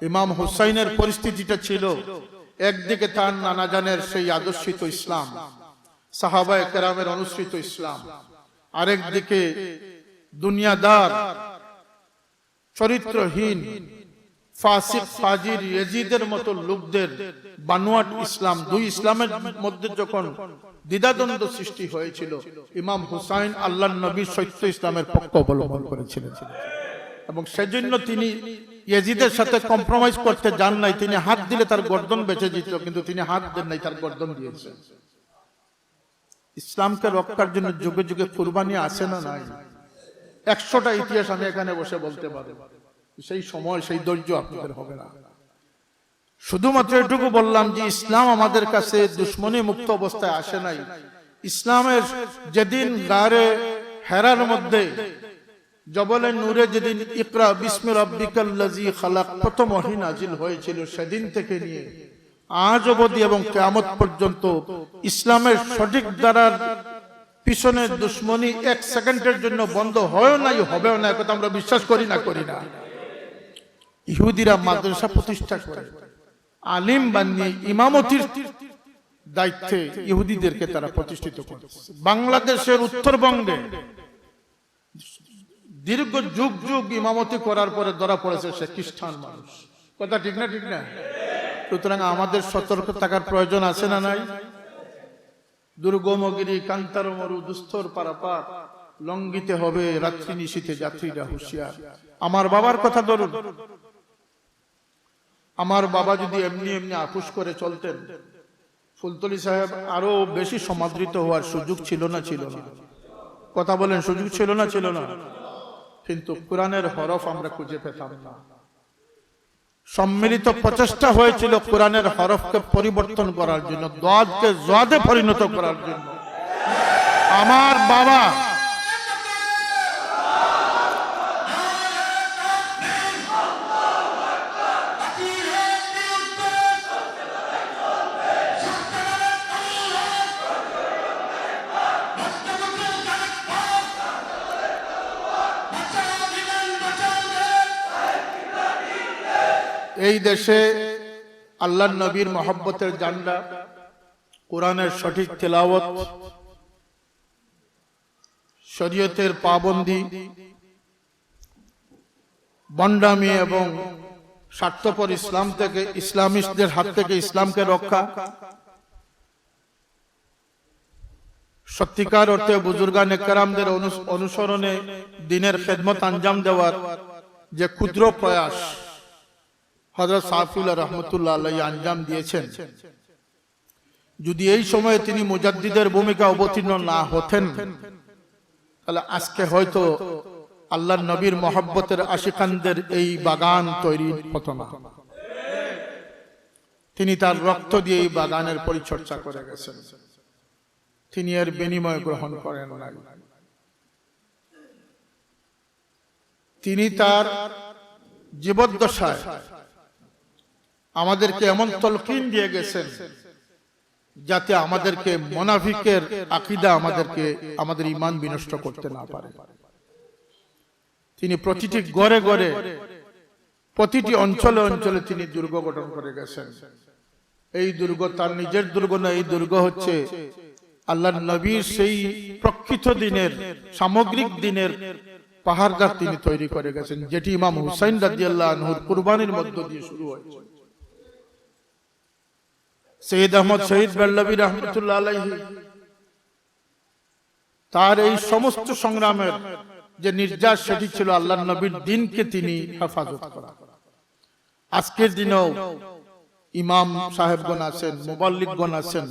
ইমাম হুসাইনের পরিস্থিতিটা ছিল, একদিকে তার নানা জানের সেই আদর্শিত ইসলাম, সাহাবায়ে কেরামের অনুসৃত ইসলাম, আরেকদিকে দুনিয়াদার, চরিত্রহীন, ফাসিক ফাজির ইয়াজিদের মতো লোকদের বানোয়াট ইসলাম। দুই ইসলামের মধ্যে যখন দ্বিধাদ্বন্দ্ব সৃষ্টি হয়েছিল, ইমাম হুসাইন আল্লাহর নবীর সত্য ইসলামের পক্ষ অবলম্বন করেছিলেন এবং সেজন্য তিনি ইয়াজিদের সাথে কম্প্রোমাইজ করতে যান নাই। তিনি হাত দিলে তার গর্দন বেঁচে যেত, কিন্তু তিনি হাত দেন নাই, তার গর্দন দিয়েছেন। ইসলামকে রক্ষার জন্য যুগে যুগে কুরবানি আছে না নাই? 100টা ইতিহাস আমি এখানে বসে বলতে পারি। সেই সময় সেই ধৈর্য আপনাদের হবে না। শুধুমাত্র এটুকু বললাম যে ইসলাম আমাদের কাছে দুশ্মনী মুক্ত অবস্থায় আসে নাই। ইসলামের যেদিন গারে হেরার মধ্যে জবলে নূরে যেদিন ইকরা বিস্মি রাব্বিকাল্লাযী খালাক প্রথম ওহী নাজিল হয়েছিল, সেদিন থেকে নিয়ে আজ অবধি এবং কিয়ামত পর্যন্ত ইসলামের সঠিক দ্বারার পিছনে দুশ্মনী 1 সেকেন্ডের জন্য বন্ধ হয় নাই, হবেও না। কথা আমরা বিশ্বাস করি না? ইহুদিরা মাদ্রাসা প্রতিষ্ঠা করে আলিম বানিয়ে ইমামতির দায়িত্বে ইহুদিদেরকে তারা প্রতিষ্ঠিত করেছে। বাংলাদেশের উত্তরবঙ্গে দীর্ঘ যুগ যুগ ইমামতি করার পরে ধরা পড়েছে সে খ্রিস্টান মানুষ। কথা ঠিক না? সুতরাং আমাদের সতর্ক থাকার প্রয়োজন আছে না নাই? দুর্গমগিরি কান্তার মরু দুস্তর পারাপার লঙ্ঘিতে হবে রাত্রি নিশীথে যাত্রীরা হুঁশিয়ার। আমার বাবার কথা ধরুন। আমার বাবা যদি এমনি এমনি আপুস করে চলতেন, ফুলতলি সাহেব আরো বেশি সমাদৃত হওয়ার সুযোগ ছিল না? কথা বলেন, সুযোগ ছিল না? কিন্তু কোরআনের হরফ আমরা খুঁজে পেতাম না। সম্মিলিত প্রচেষ্টা হয়েছিল কোরআনের হরফকে পরিবর্তন করার জন্য, দাদকে জাদে পরিণত করার জন্য। আমার বাবা এই দেশে আল্লাহর নবীর মহব্বতের জান্ডা, কোরআনের সঠিক তেলাওয়াত, শরীয়তের পাবন্দি, বন্ডামি এবং স্বার্থপর ইসলাম থেকে, ইসলামিস্টদের হাত থেকে ইসলামকে রক্ষা, সত্যিকার অর্থে বুজুর্গানে কেরামদের অনুসরণে দ্বীনের খেদমত আঞ্জাম দেওয়ার যে ক্ষুদ্র প্রয়াস হযরত সাফিউল্লাহ রাহমাতুল্লাহ আলাইহি আঞ্জাম দিয়েছেন, যদি এই সময়ে তিনি মুজাদ্দিদের ভূমিকা অবতীর্ণ না হতেন, তাহলে আজকে হয়তো আল্লাহর নবীর মহব্বতের আশিকানদের এই বাগান তৈরি হতো না। তিনি তার রক্ত দিয়ে এই বাগানের পরিচর্যা করে গেছেন, তিনি এর বিনিময় গ্রহণ করেন নাই। তিনি তার জীবদ্দশায় আমাদেরকে এমন তলকিন দিয়ে গেছেন যাতে আমাদেরকে মুনাফিকের আকীদা আমাদের ঈমান বিনষ্ট করতে না পারে। তিনি প্রতিটি ঘরে ঘরে, প্রতিটি অঞ্চলে অঞ্চলে তিনি দুর্গ গঠন করে গেছেন। এই দুর্গ তার নিজের দুর্গ না, এই দুর্গ হচ্ছে আল্লাহর নবীর সেই প্রকৃত দিনের, সামগ্রিক দিনের পাহাড়গার তিনি তৈরি করে গেছেন, যেটি ইমাম হুসাইন রাদিয়াল্লাহু আনহুর কুরবানির মধ্য দিয়ে শুরু হয়েছে। সৈয়দ আহমদ শহীদ বেল্লভী রহমতুল্লাহ আলাইহি তার এই সমস্ত সংগ্রামের যে নির্যাস, সেটি ছিল আল্লাহর নবীর দ্বীনকে তিনি হেফাজত করা। আজকের দিনেও ইমাম সাহেবগণ আছেন, মুবাল্লিগগণ আছেন,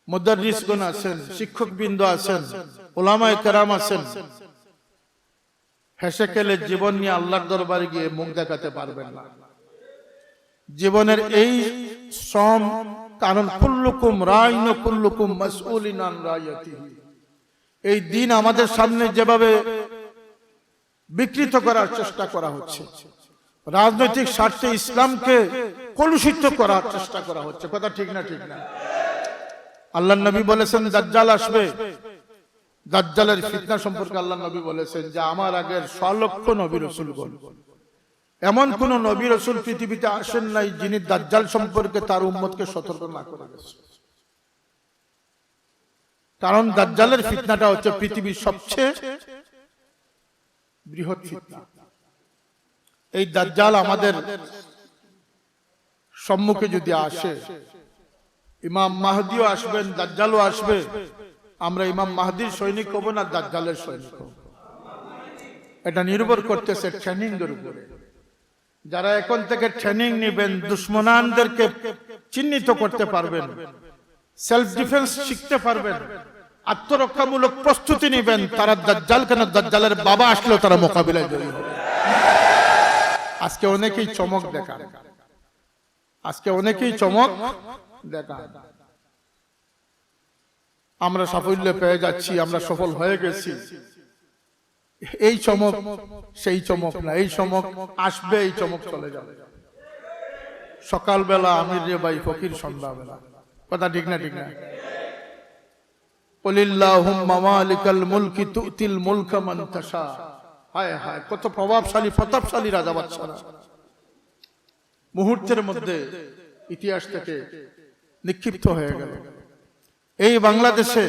মুদাররিসগণ আছেন, শিক্ষকবৃন্দ আছেন, উলামায়ে কেরাম আছেন, হেসে খেলে জীবন নিয়ে আল্লাহর দরবারে গিয়ে মুখ দেখাতে পারবেন না। জীবনের এই শ্রম, কারণ কুল্লুকুম রাইন ওয়া কুল্লুকুম মাসউলিন আন রাইয়াতিহি, এই দিন আমাদের সামনে যেভাবে বিকৃত করার চেষ্টা করা হচ্ছে, রাজনৈতিক স্বার্থে ইসলামকে কলুষিত করার চেষ্টা করা হচ্ছে। কথা ঠিক না? আল্লাহর নবী বলেছেন দাজ্জাল আসবে। দাজ্জালের ফিতনা সম্পর্কে আল্লাহর নবী বলেছেন যে আমার আগের 6 লক্ষ নবী রাসূলগণ এমন কোন নবী রাসূল পৃথিবীতে আসেন নাই যিনি দাজ্জাল সম্পর্কে তার উম্মতকে সতর্ক না করে গেছেন। কারণ দাজ্জালের ফিতনাটা হচ্ছে পৃথিবীর সবচেয়ে বৃহৎ ফিতনা। এই দাজ্জাল আমাদের সম্মুখে যদি আসে, ইমাম মাহদিও আসবেন, দাজ্জালও আসবে, আমরা ইমাম মাহদির সৈনিক হব না দাজ্জালের সৈনিক হব, এটা নির্ভর করতেছে ট্রেনিং এর উপরে। যারা এখন থেকে ট্রেনিং নেবেন, দুশমনানদেরকে চিহ্নিত করতে পারবেন, সেলফ ডিফেন্স শিখতে পারবেন, আত্মরক্ষামূলক প্রস্তুতি নেবেন, তারা দাজ্জাল কেন দাজ্জালের বাবা আসলেও তারা মোকাবিলায় জয়ী হবে। আজকে অনেকেই চমক দেখান, আজকে অনেকেই চমক দেখান। আমরা সাফল্য পেয়ে যাচ্ছি, আমরা সফল হয়ে গেছি, এই চমক সেই চমক না। এই চমক আসবে, এই চমক চলে যাবে। সকালবেলা আমির রে ভাই ফকির, সন্ধ্যাবেলা, কথা ঠিক না? ঠিক না? কুলিল্লাহুম্মা মালিকাল মুলকি তুতিল মুলকা মান তাশা। হায় হায়, কত প্রভাবশালী প্রতাপশালী রাজা বাদশারা মুহূর্তের মধ্যে ইতিহাস থেকে নিক্ষিপ্ত হয়ে গেল। এই বাংলাদেশে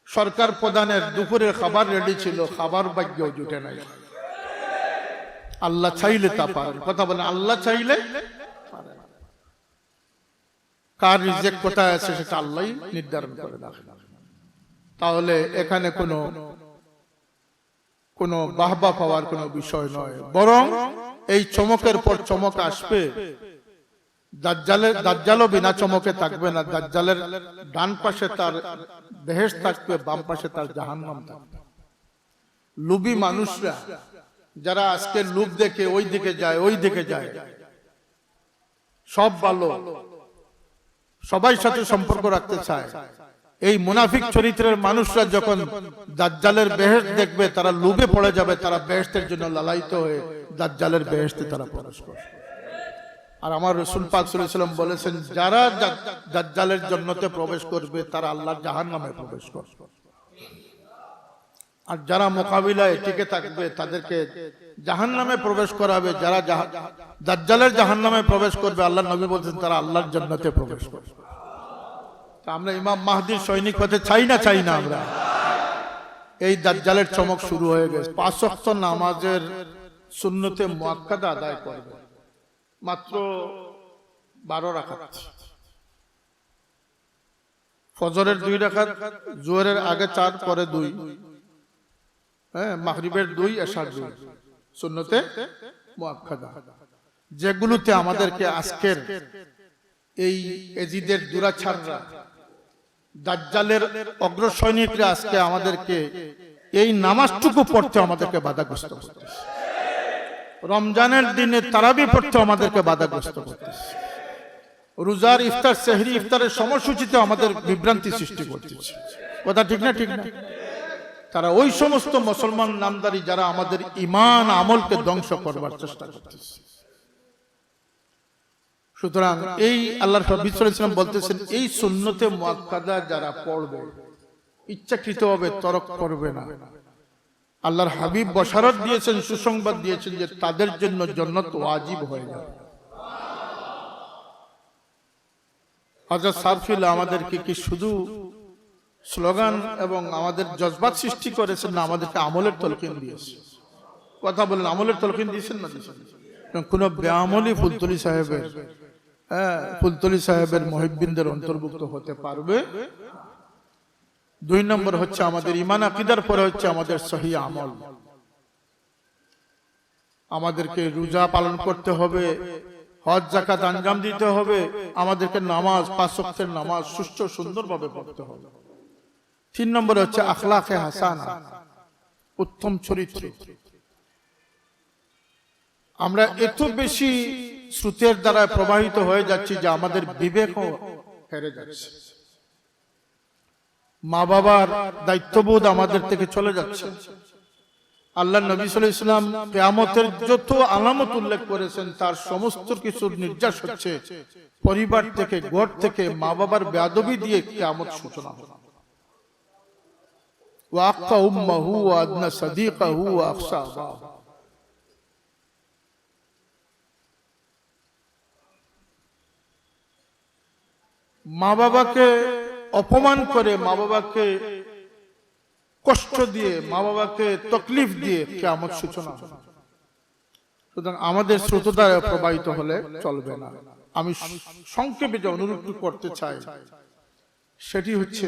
সরকার প্রধানের দুপুরের খাবার রেডি ছিল, খাবার ভাগ্য জুটে নাই। আল্লাহ চাইলে তা পারেন, কথা বলেন, আল্লাহ চাইলে পারেন। কার রিজেক্ট কোথায় আছে সেটা আল্লাহই নির্ধারণ করে রাখেন। তাহলে এখানে কোনো বাহবা পাওয়ার কোনো বিষয় নয়, বরং এই চমকের পর চমক আসবে। দাজ্জালও বিনা চমকে থাকবে না। দাজ্জালের ডান পাশে তার বেহেশত থাকবে, বাম পাশে তার জাহান্নাম থাকবে। লুবি মানুষরা যারা আজকে লুব দেখে ওই দিকে যায়, ওই দিকে যায়, সব ভালো, সবাই সাথে সম্পর্ক রাখতে চায়, এই মুনাফিক চরিত্রের মানুষরা যখন দাজ্জালের বেহেশত দেখবে, তারা লুবে পড়ে যাবে, তারা বেহেশতের জন্য লালায়িত হয়ে দাজ্জালের বেহেশতে তারা প্রবেশ করবে। আর আমার রাসূল পাক সাল্লাল্লাহু আলাইহি ওয়াসাল্লাম বলেছেন, যারা দাজ্জালের জান্নাতে প্রবেশ করবে তারা আল্লাহর জাহান্নামে প্রবেশ করবে। আর যারা মোকাবিলায় টিকে থাকবে তাদেরকে জাহান্নামে প্রবেশ করাবে। যারা দাজ্জালের জাহান্নামে প্রবেশ করবে, আল্লাহর নবী বলেছেন, তারা আল্লাহর জান্নাতে প্রবেশ করবে। আমরা ইমাম মাহদির সৈনিক হতে চাই না আমরা। এই দাজ্জালের চমক শুরু হয়ে গেছে। 5 ওয়াক্ত নামাজের সুন্নতে মুআক্কাদা আদায় করবে, মাত্র 12 রাকাত। ফজরের 2 রাকাত, জোহরের আগে 4, পরে 2, মাগরিবের 2, এশার 2, সুন্নতে মুআক্কাদা, যেগুলোতে আমাদেরকে আজকের এই এজিদের দুরাচাররা, দাজ্জালের অগ্রসৈনিকরা আজকে আমাদেরকে এই নামাজটুকু পড়তে আমাদেরকে বাধাগ্রস্ত করতেছে। রমজানের দিনে তারাবি পড়তে আমাদেরকে বাধাগ্রস্ত করতেছে। রোজার ইফতার, সেহরি ইফতারের সময়সূচিতে আমাদের বিভ্রান্তি সৃষ্টি করতেছে, কথা ঠিক না? ঠিক না? তারা ওই সমস্ত মুসলমান নামদারি যারা আমাদের ঈমান আমলকে ধ্বংস করবার চেষ্টা করতেছে। সুতরাং এই আল্লাহর নবী সাল্লাল্লাহু আলাইহি ওয়াসাল্লাম বলতেছেন, এই সুন্নতে মুআক্কাদা যারা পড়বে, ইচ্ছাকৃতভাবে তরক করবে না, আল্লাহর হাবিব বশারত দিয়েছেন, সুসংবাদ দিয়েছেন যে তাদের জন্য জান্নাত ওয়াজিব হয়ে যাবে। হযরত সারফিল আমাদেরকে কি শুধু স্লোগান এবং আমাদের জজবাত সৃষ্টি করেছেন, না আমাদেরকে আমলের তলকিন দিয়েছেন? কথা বলেন, আমলের তলকিন দিয়েছেন না দিয়েছেন? কোন বেআমলি ফুলতলি সাহেবের মুহিব্বিনদের অন্তর্ভুক্ত হতে পারবে। 2 নম্বর হচ্ছে আমাদের ঈমান আকীদার পরে হচ্ছে আমাদের সহিহ আমল। আমাদেরকে রোজা পালন করতে হবে, হজ যাকাত আঞ্জাম দিতে হবে, আমাদেরকে নামাজ, 5 ওয়াক্তের নামাজ সুষ্ঠু সুন্দরভাবে পড়তে হবে। 3 নম্বর হচ্ছে আখলাকে হাসানা, উত্তম চরিত্র। আমরা এত বেশি স্রোতের দ্বারা প্রবাহিত হয়ে যাচ্ছি যে আমাদের বিবেকও হেরে যাচ্ছে। মা বাবার দায়িত্ববোধ আমাদের থেকে চলে যাচ্ছে। আল্লাহর নবী সাল্লাল্লাহু আলাইহি ওয়াসাল্লাম কিয়ামতের যত আলামত উল্লেখ করেছেন তার সমস্ত কিছুর নির্যাস হচ্ছে পরিবার থেকে, ঘর থেকে, মা বাবার বেয়াদবি দিয়ে কিয়ামত সূচনা হবে। ওয়াক্কা উম্মাহু ওয়া আদনা সাদিকাহু ওয়া আখশা। মা বাবাকে অপমান করে, মা বাবাকে কষ্ট দিয়ে, মা বাবাকে তকলিফ দিয়ে কিয়ামত সূচনা হবে। সুতরাং আমাদের স্রোতধারা প্রবাহিত হলে চলবে না। আমি সংক্ষেপে যে অনুরোধ করতে চাই সেটি হচ্ছে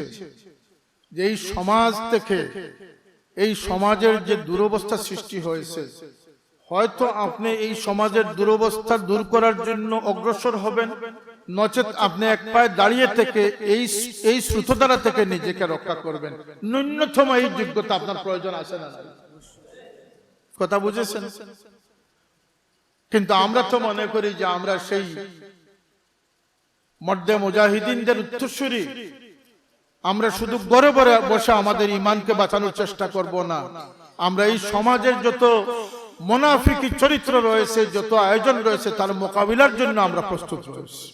যে এই সমাজ থেকে, এই সমাজের যে দুরবস্থা সৃষ্টি হয়েছে, হয়তো আপনি এই সমাজের দুরবস্থা দূর করার জন্য অগ্রসর হবেন, নচেত আপনি এক পায়ে দাঁড়িয়ে থেকে এই স্রোতধারা থেকে নিজেকে রক্ষা করবেন। ন্যূনতম এই যোগ্যতা আপনার প্রয়োজন আছে না? কথা বুঝেছেন? কিন্তু আমরা তো মনে করি যে আমরা সেই মর্দে মুজাহিদিনদের উত্তরসূরি। আমরা শুধু ঘরে ঘরে বসে আমাদের ইমানকে বাঁচানোর চেষ্টা করব না, আমরা এই সমাজের যত মুনাফিকি চরিত্র রয়েছে, যত আয়োজন রয়েছে, তার মোকাবিলার জন্য আমরা প্রস্তুত রয়েছি।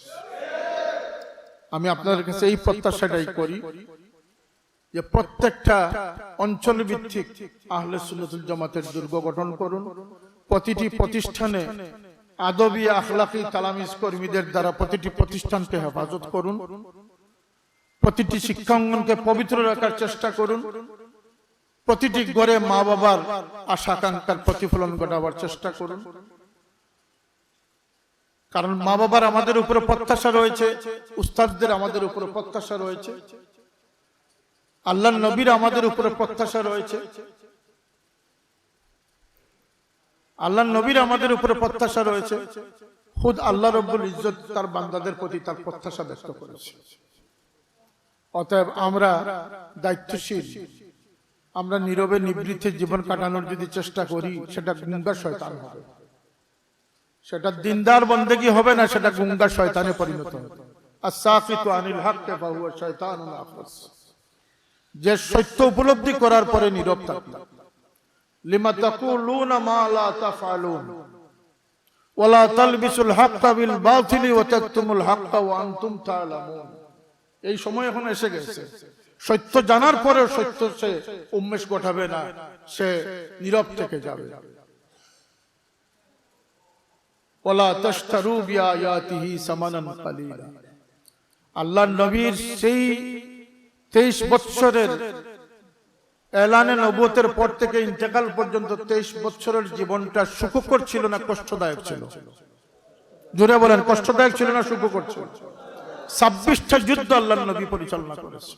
আমি আপনাদের কাছে এই প্রত্যাশাটাই করি যে প্রত্যেকটা অঞ্চল ভিত্তিক আহলে সুন্নাতুল জামাতের দুর্গ গঠন করুন। প্রতিটি প্রতিষ্ঠানে আদবি আখলাকি তালামিজ কর্মীদের দ্বারা প্রতিটি প্রতিষ্ঠানকে হেফাজত করুন। প্রতিটি শিক্ষাঙ্গনকে পবিত্র রাখার চেষ্টা করুন। প্রতিটি ঘরে মা বাবার আশা আকাঙ্ক্ষার প্রতিফলন ঘটাবার চেষ্টা করুন। কারণ মা বাবার আমাদের উপরে প্রত্যাশা রয়েছে, উস্তাদদের আমাদের উপরে প্রত্যাশা রয়েছে, আল্লাহর নবীর আমাদের উপরে প্রত্যাশা রয়েছে, আল্লাহর নবীর আমাদের উপরে প্রত্যাশা রয়েছে। খুদ আল্লাহ রব্বুল ইজ্জত তার বান্দাদের প্রতি তার প্রত্যাশা ব্যক্ত করেছে। অতএব আমরা দায়িত্বশীল, আমরা নীরবে নিবৃত্তে জীবন কাটানোর যদি চেষ্টা করি, সেটা গুঙ্গা শয়তান হবে, সেটা দিনদার বন্দেগী হবে না, সেটা গুঙ্গা শয়তানে পরিণত হবে। আস-সাকিতু আনিল হাক্কি ফাহুয়া শায়তানুন আখরাস। যে সত্য উপলব্ধি করার পরে নীরব থাকবে। লিমা তাকুলুনা মা লা তাফআলুন ওয়া লা তালবিসুল হাক্কা বিল বাতিলি ওয়া তাকতুমুল হাক্কা ওয়া আনতুম তা'লামুন। এই সময় এখন এসে গেছে, সত্য জানার পরেও সত্য সে উন্মেষ ঘটাবে না, সে নীরব থেকে যাবে। ওয়ালা তাশতারু বিআয়াতিহি সামানান কালীলা। আল্লাহর নবীর সেই 23 বছরের এলানে নবুয়তের পর থেকে ইন্তেকাল পর্যন্ত 23 বছরের জীবনটা সুখকর ছিল না কষ্টদায়ক ছিল? জোরে বলেন, কষ্টদায়ক ছিল না সুখকর ছিল? 26টা যুদ্ধ আল্লাহর নবী পরিচালনা করেছে।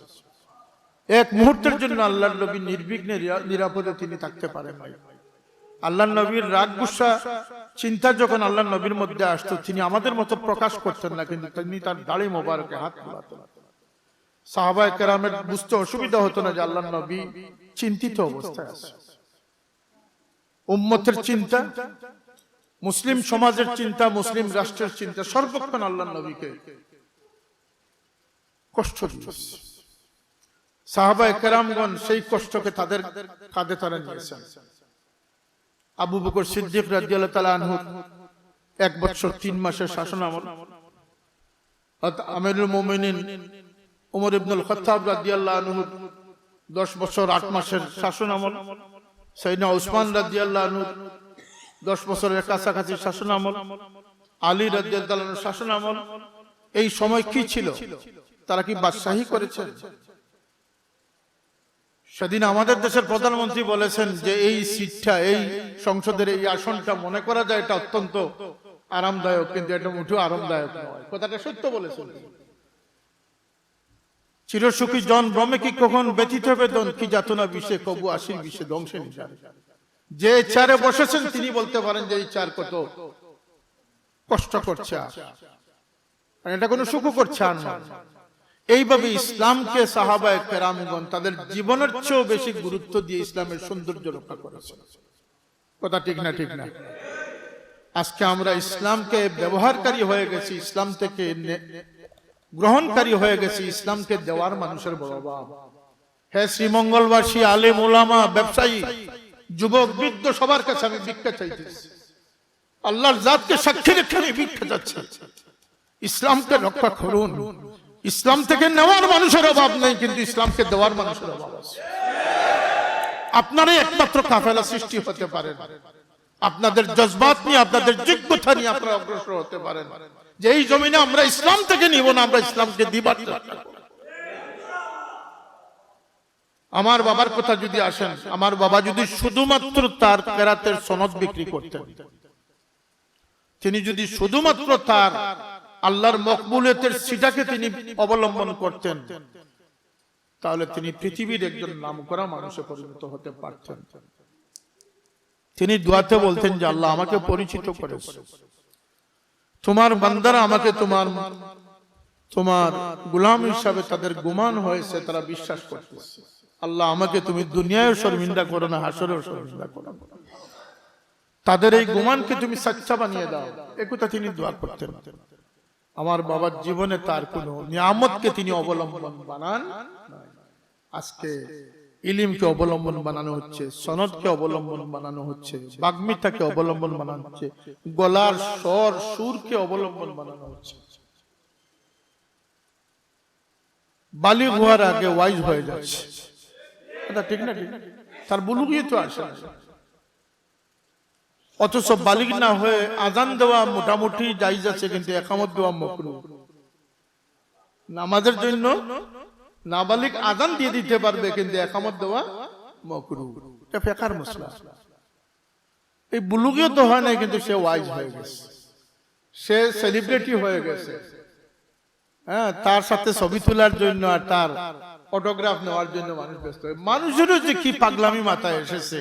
এক মুহূর্তের জন্য আল্লাহর নবী নির্বিঘ্নে নিরাপদে তিনি থাকতে পারেন নাই। আল্লাহর নবীর রাগ গুসা চিন্তা যখন আল্লাহর নবীর মধ্যে আসতো, তিনি আমাদের মতো প্রকাশ করতেন না, কিন্তু তিনি তার দাড়ি মোবারকে হাত বুলাতেন। সাহাবায়ে কেরামের বুঝতে অসুবিধা হতো না যে আল্লাহর নবী চিন্তিত অবস্থায় আছে। উম্মতের চিন্তা, মুসলিম সমাজের চিন্তা, মুসলিম রাষ্ট্রের চিন্তা সর্বক্ষণ আল্লাহর নবীকে কষ্ট দিয়েছে। সাহাবায়ে কেরামগণ সেই কষ্টকে তাদের কাঁধে তারা নিয়েছেন। আবু বকর সিদ্দিক রাদিয়াল্লাহু তাআলা আনহু 1 বছর 3 মাসের শাসনামল, আমিরুল মুমিনিন ওমর ইবনুল খাত্তাব রাদিয়াল্লাহু আনহু 10 বছর 8 মাসের শাসনামল, সাইয়েদনা উসমান রাদিয়াল্লাহু আনহু 10 বছরের কাছাকাছি শাসনামল, আলী রাদিয়াল্লাহু আনহু শাসনামল। এই সময় কি ছিল? তারা কি বাদশাহী করেছেন? সেদিন আমাদের দেশের প্রধানমন্ত্রী বলেছেন যে এই সিটটা, এই সংসদের এই আসনটা মনে করা যায় এটা অত্যন্ত আরামদায়ক, কিন্তু এটা মোটেও আরামদায়ক নয়। কথাটা সত্য বলেছেন। চিরসুখী জন ব্রহ্মে কি কখন ব্যথিত বেদন, কি যাতনা বিষে কবু আসির বিষে ধ্বংসে নিজারে। যে চেয়ারে বসেছেন তিনি বলতে পারেন যে এই চেয়ার কত কষ্ট করছে, এটা কোনো সুখ করছে আর না। এইভাবে ইসলামকে সাহাবায়ে কেরামগণ তাদের জীবনের চেয়েও বেশি গুরুত্ব দিয়ে ইসলামের সৌন্দর্য রক্ষা করেছে। কথা ঠিক না? ঠিক না? আজকে আমরা ইসলামকে ব্যবহারকারী হয়ে গেছি, ইসলাম থেকে গ্রহণকারী হয়ে গেছি, ইসলামকে দেওয়ার মানুষের বড় অভাব। হ্যাঁ, শ্রীমঙ্গলবাসী, আলেম ওলামা, ব্যবসায়ী, যুবক, বৃদ্ধ সবার কাছে আমি ভিক্ষা চাইতেছি। আল্লাহর জাতকে সাক্ষী রেখে আমি ভিক্ষা চাচ্ছি। ইসলামকে রক্ষা করুন। ইসলাম থেকে নেওয়ার মানুষের অভাব নেই, কিন্তু ইসলামকে দেওয়ার মানুষের অভাব আছে। আপনারাই একমাত্র কাফেলা সৃষ্টি হতে পারেন। আপনাদের জজবাত নিয়ে, আপনাদের যোগ্যতা নিয়ে আপনারা অগ্রসর হতে পারেন। যে এই জমিনে আমরা ইসলাম থেকে নিব না, আমরা ইসলামকে দিবার চেষ্টা করব। আমার বাবার কথা যদি আসেন, আমার বাবা যদি শুধুমাত্র তার কেরাতের সনদ বিক্রি করতেন, তিনি যদি শুধুমাত্র তার আল্লাহর মকবুলিয়তের সিটাকে তিনি অবলম্বন করতেন, তাহলে তিনি পৃথিবীর একজন নামকরা মানুষে পরিণত হতে পারতেন। তিনি দোয়াতে বলতেন যে আল্লাহ আমাকে পরিচিত করেছে, তোমার বান্দারা আমাকে তোমার গোলাম হিসাবে তাদের গুমান হয়েছে, তারা বিশ্বাস করতেছে। আল্লাহ আমাকে তুমি দুনিয়ায় শর্মিন্দা করো না, হাসরেও শর্মিন্দা করো না, তাদের এই গুমানকে তুমি সচ্চা বানিয়ে দাও। একথা তিনি দোয়া করতেন। আমার বাবার জীবনে তার কোন নিয়ামতকে তিনি অবলম্বন বানান। আজকে ইলিমকে অবলম্বন বানানো হচ্ছে, সনদকে অবলম্বন বানানো হচ্ছে, বাগ্মিতাকে অবলম্বন বানানো হচ্ছে, গলার স্বর সুরকে অবলম্বন বানানো হচ্ছে। বালিগ হওয়ার আগে ওয়াইজ হয়ে যাচ্ছে, এটা ঠিক না? ঠিক, তার বুলুগই তো আসে। অথচ বালিগ না হয়ে আজান দেওয়া মোটামুটি জায়েজ আছে, কিন্তু ইকামত দেওয়া মাকরুহ। নামাজের জন্য নাবালিগ আজান দিয়ে দিতে পারবে, কিন্তু ইকামত দেওয়া মাকরুহ। এটা ফিকহের মাসলা। এই বুলুগিও তো হয় না, কিন্তু সে ওয়াইজ হয়ে গেছে, সে সেলিব্রিটি হয়ে গেছে। হ্যাঁ, তার সাথে ছবি তোলার জন্য আর তার অটোগ্রাফ নেওয়ার জন্য মানুষ ব্যস্ত। মানুষেরও যে কি পাগলামি মাথায় এসেছে,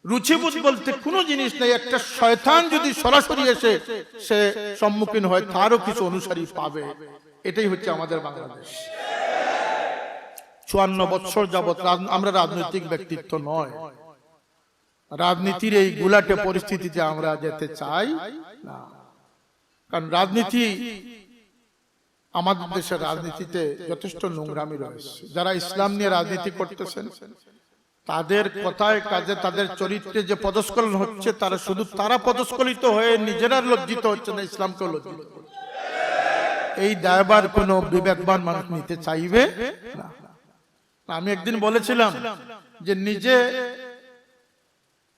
রুচিবোধ বলতে কোনো জিনিস নেই। একটা শয়তান যদি সরাসরি এসে সে সম্মুখীন হয়, তারও কিছু অনুসারী পাবে। এটাই হচ্ছে আমাদের বাংলাদেশ। 54 বছর যাবৎ আমরা রাজনৈতিক ব্যক্তিত্ব নয়, রাজনীতির এই গুলাটে পরিস্থিতিতে আমরা যেতে চাই না। কারণ রাজনীতি, আমাদের দেশের রাজনীতিতে যথেষ্ট নোংরামি রয়েছে। যারা ইসলাম নিয়ে রাজনীতি করতেছেন, তাদের কথায় কাজে তাদের চরিত্রে যে পদস্খলন হচ্ছে, তারা শুধু তারা পদস্খলিত হয়ে নিজেরা লজ্জিত হচ্ছে না, ইসলামকেও লজ্জিত করছে। এই দায়ভার কোন বিবেকবান মানুষ নিতে চাইবে না। আমি একদিন বলেছিলাম যে নিজে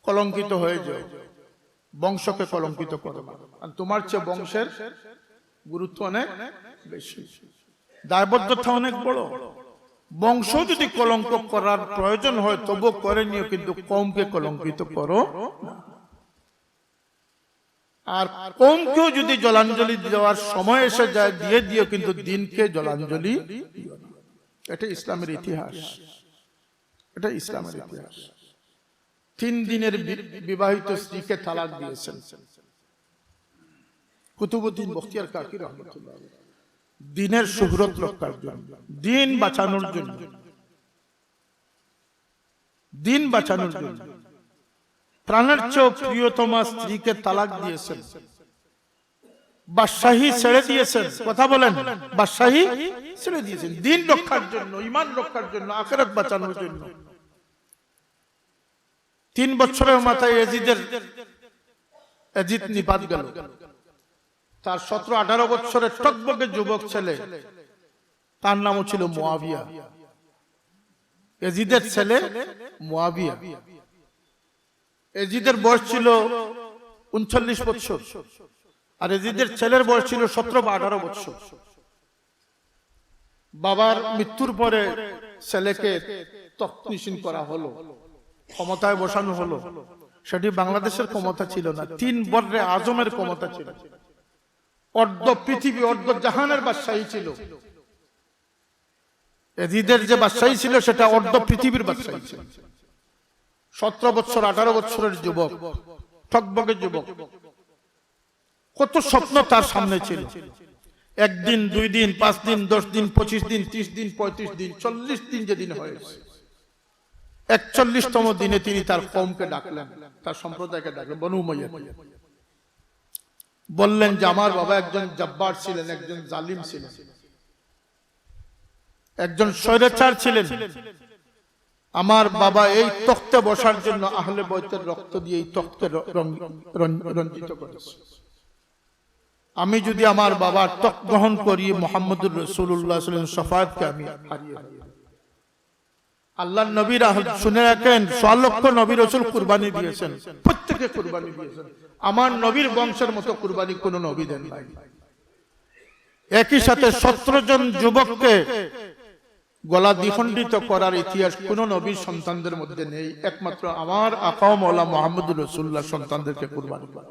কলঙ্কিত হয়ে যাও, বংশকে কলঙ্কিত করো না। আর তোমার চেয়ে বংশের গুরুত্ব অনেক বেশি, দায়বদ্ধতা অনেক বড়। বংশ যদি কলঙ্ক করার প্রয়োজন হয় তবু করে নিও, কিন্তু কওমকে কলঙ্কিত করো না। আর কওমকেও যদি জলাঞ্জলি দেওয়ার সময় এসে যায় দিয়ে দিও, কিন্তু দিনকে জলাঞ্জলি দিও না। এটা ইসলামের ইতিহাস, এটা ইসলামের ইতিহাস। 3 দিনের বিবাহিত স্ত্রীকে তালাক দিয়েছেন কুতুবউদ্দিন বখতিয়ার কাকি রহমাতুল্লাহ, দিনের শুহরত রক্ষার জন্য, দিন বাঁচানোর জন্য, দিন বাঁচানোর জন্য প্রাণের চেয়ে প্রিয়তমা স্ত্রীকে তালাক দিয়েছেন। বাদশাহী ছেড়ে দিয়েছেন। কথা বলেন, বাদশাহী ছেড়ে দিয়েছেন দিন রক্ষার জন্য, ঈমান রক্ষার জন্য, আখিরাত বাঁচানোর জন্য। 3 বছরের মাথায় এজিদ নিপাত গেল। তার 17-18 বছরের টকবকে যুবক ছেলে, তার নামও ছিল মুয়াবিয়া। এজিদের ছেলে মুয়াবিয়া। এজিদের বয়স ছিল 39 বছর, আর এজিদের ছেলের বয়স ছিল 17 বা 18 বছর। বাবার মৃত্যুর পরে ছেলেকে তখনিসীন করা হলো, ক্ষমতায় বসানো হলো। সেটি বাংলাদেশের ক্ষমতা ছিল না, 3 বর্রে আজমের ক্ষমতা ছিল। অর্ধ পৃথিবী, অর্ধ জাহানের বাদশাহী ছিল। এজিদের যে বাদশাহী ছিল সেটা অর্ধ পৃথিবীর বাদশাহী ছিল। 17 বছর 18 বছরের যুবক, টকবকে যুবক, কত স্বপ্ন তার সামনে ছিল। 1 দিন, 2 দিন, 5 দিন, 10 দিন, 25 দিন, 30 দিন, 35 দিন, 40 দিন যেদিন হয়েছে, 41তম দিনে তিনি তার কওমকে ডাকলেন, তার সম্প্রদায়কে ডাকলেন, বনু উমাইয়া। বললেন যে আমার বাবা একজন জব্বার ছিলেন, একজন জালিম ছিলেন, একজন স্বৈরাচার ছিলেন। আমার বাবা এই তখতে বসার জন্য আহলে বাইতের রক্ত দিয়ে এই তখতে রঞ্জিত করেছে। আমি যদি আমার বাবার তখ গ্রহণ করি, মুহাম্মদুর রাসূলুল্লাহ সাল্লাল্লাহু আলাইহি ওয়াসাল্লাম শাফাআতকে আমি হারিয়ে ফেলব। আল্লাহর নবীরা শুনে রাখেন, 6 লক্ষ নবী রাসূল কুরবানি দিয়েছেন, প্রত্যেকে কুরবানি দিয়েছেন। আমার নবীর বংশের মতো কুরবানি কোন নবী দেন নাই। একই সাথে 17 জন যুবককে গলা দ্বিখণ্ডিত করার ইতিহাস কোন নবীর সন্তানদের মধ্যে নেই, একমাত্র আমার আকা ও মওলা মুহাম্মদুর রাসূলুল্লাহ সন্তানদেরকে কুরবানি করা।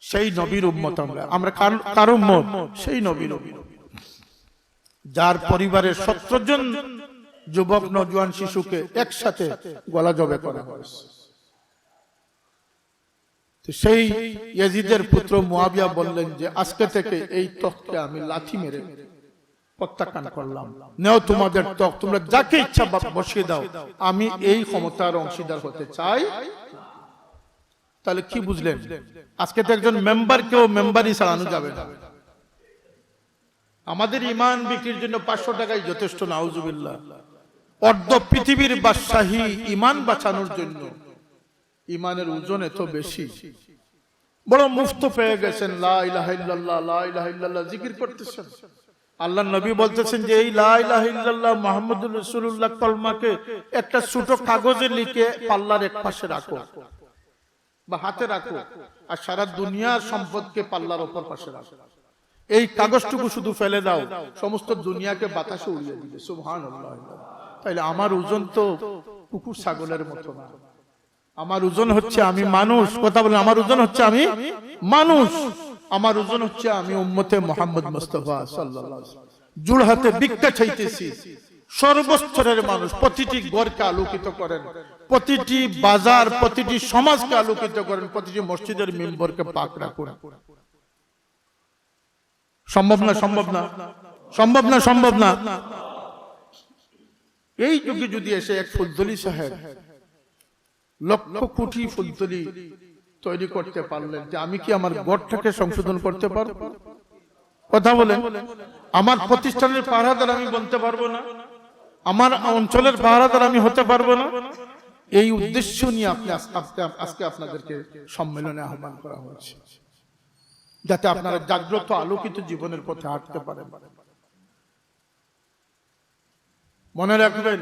সেই নবীর উম্মত আমরা কার উম্মত? সেই নবীর উম্মত যার পরিবারের 17 জন যুবক নওজোয়ান শিশুকে একসাথে গলা জবে করা হয়েছে। সেই ইয়াজিদের পুত্র মুয়াবিয়া বললেন যে আজকে থেকে এই তখকে আমি লাথি মেরে প্রত্যাখ্যান করলাম, নেও তোমাদের তখ, তোমরা যাকে ইচ্ছা বসিয়ে দাও, আমি এই ক্ষমতার অংশীদার হতে চাই। তাহলে কি বুঝলেন? আজকে তো একজন মেম্বারকেও মেম্বারই চালানো যাবে না। আমাদের ইমান বিক্রির জন্য 500 টাকাই যথেষ্ট, নাউজুবিল্লাহ। অর্ধ পৃথিবীর বাদশাহী ইমান বাঁচানোর জন্য ইমানের ওজন এত বেশি, বড় মুফত পেয়ে গেছেন। লা ইলাহা ইল্লাল্লাহ, লা ইলাহা ইল্লাল্লাহ জিকির করতেছেন। আল্লাহর নবী বলতেছেন যে এই লা ইলাহা ইল্লাল্লাহ মুহাম্মদুর রাসূলুল্লাহ কলমাকে একটা ছোট কাগজে লিখে পাল্লার এক পাশে রাখো বা হাতে রাখো, আর সারা দুনিয়ার সম্পদকে পাল্লার অপর পাশে রাখো। এই কাগজটুকু শুধু ফেলে দাও, সমস্ত দুনিয়াকে বাতাসে উড়িয়ে দিবে। সুবহানাল্লাহ। তাইলে আমার ওজন তো কুকুর ছাগলের মতো না। আমার ওজন হচ্ছে আমি মানুষ। কথা বলেন, আমার ওজন হচ্ছে আমি মানুষ। আমার ওজন হচ্ছে আমি উম্মতে মুহাম্মদ মুস্তাফা সাল্লাল্লাহু আলাইহি ওয়াসাল্লাম। জোড় হাতে ভিক্ষা চাইতেছি। সর্বস্তরের মানুষ, প্রতিটি ঘরকে আলোকিত করেন, প্রতিটি বাজার, প্রতিটি সমাজকে আলোকিত করেন, প্রতিটি মসজিদের মিম্বরকে পাক রাখুন। সম্ভব না? সম্ভব না? সম্ভব না? সম্ভব না? এই যুগে যদি এসে এক ফুলতলি সাহেব লক্ষ কোটি ফুলতলি তৈরি করতে পারলেন, যে আমি কি আমার গড়টাকে সংশোধন করতে পারবো? কথা বলেন, আমার প্রতিষ্ঠানের পাহারাদার আমি বলতে পারবো না? আমার অঞ্চলের পাহারাদার আমি হতে পারবো না? এই উদ্দেশ্য নিয়ে আজকে আপনাদেরকে সম্মেলনে আহ্বান করা হয়েছে, যাতে আপনারা জাগ্রত আলোকিত জীবনের পথে হাঁটতে পারেন। মনে রাখবেন,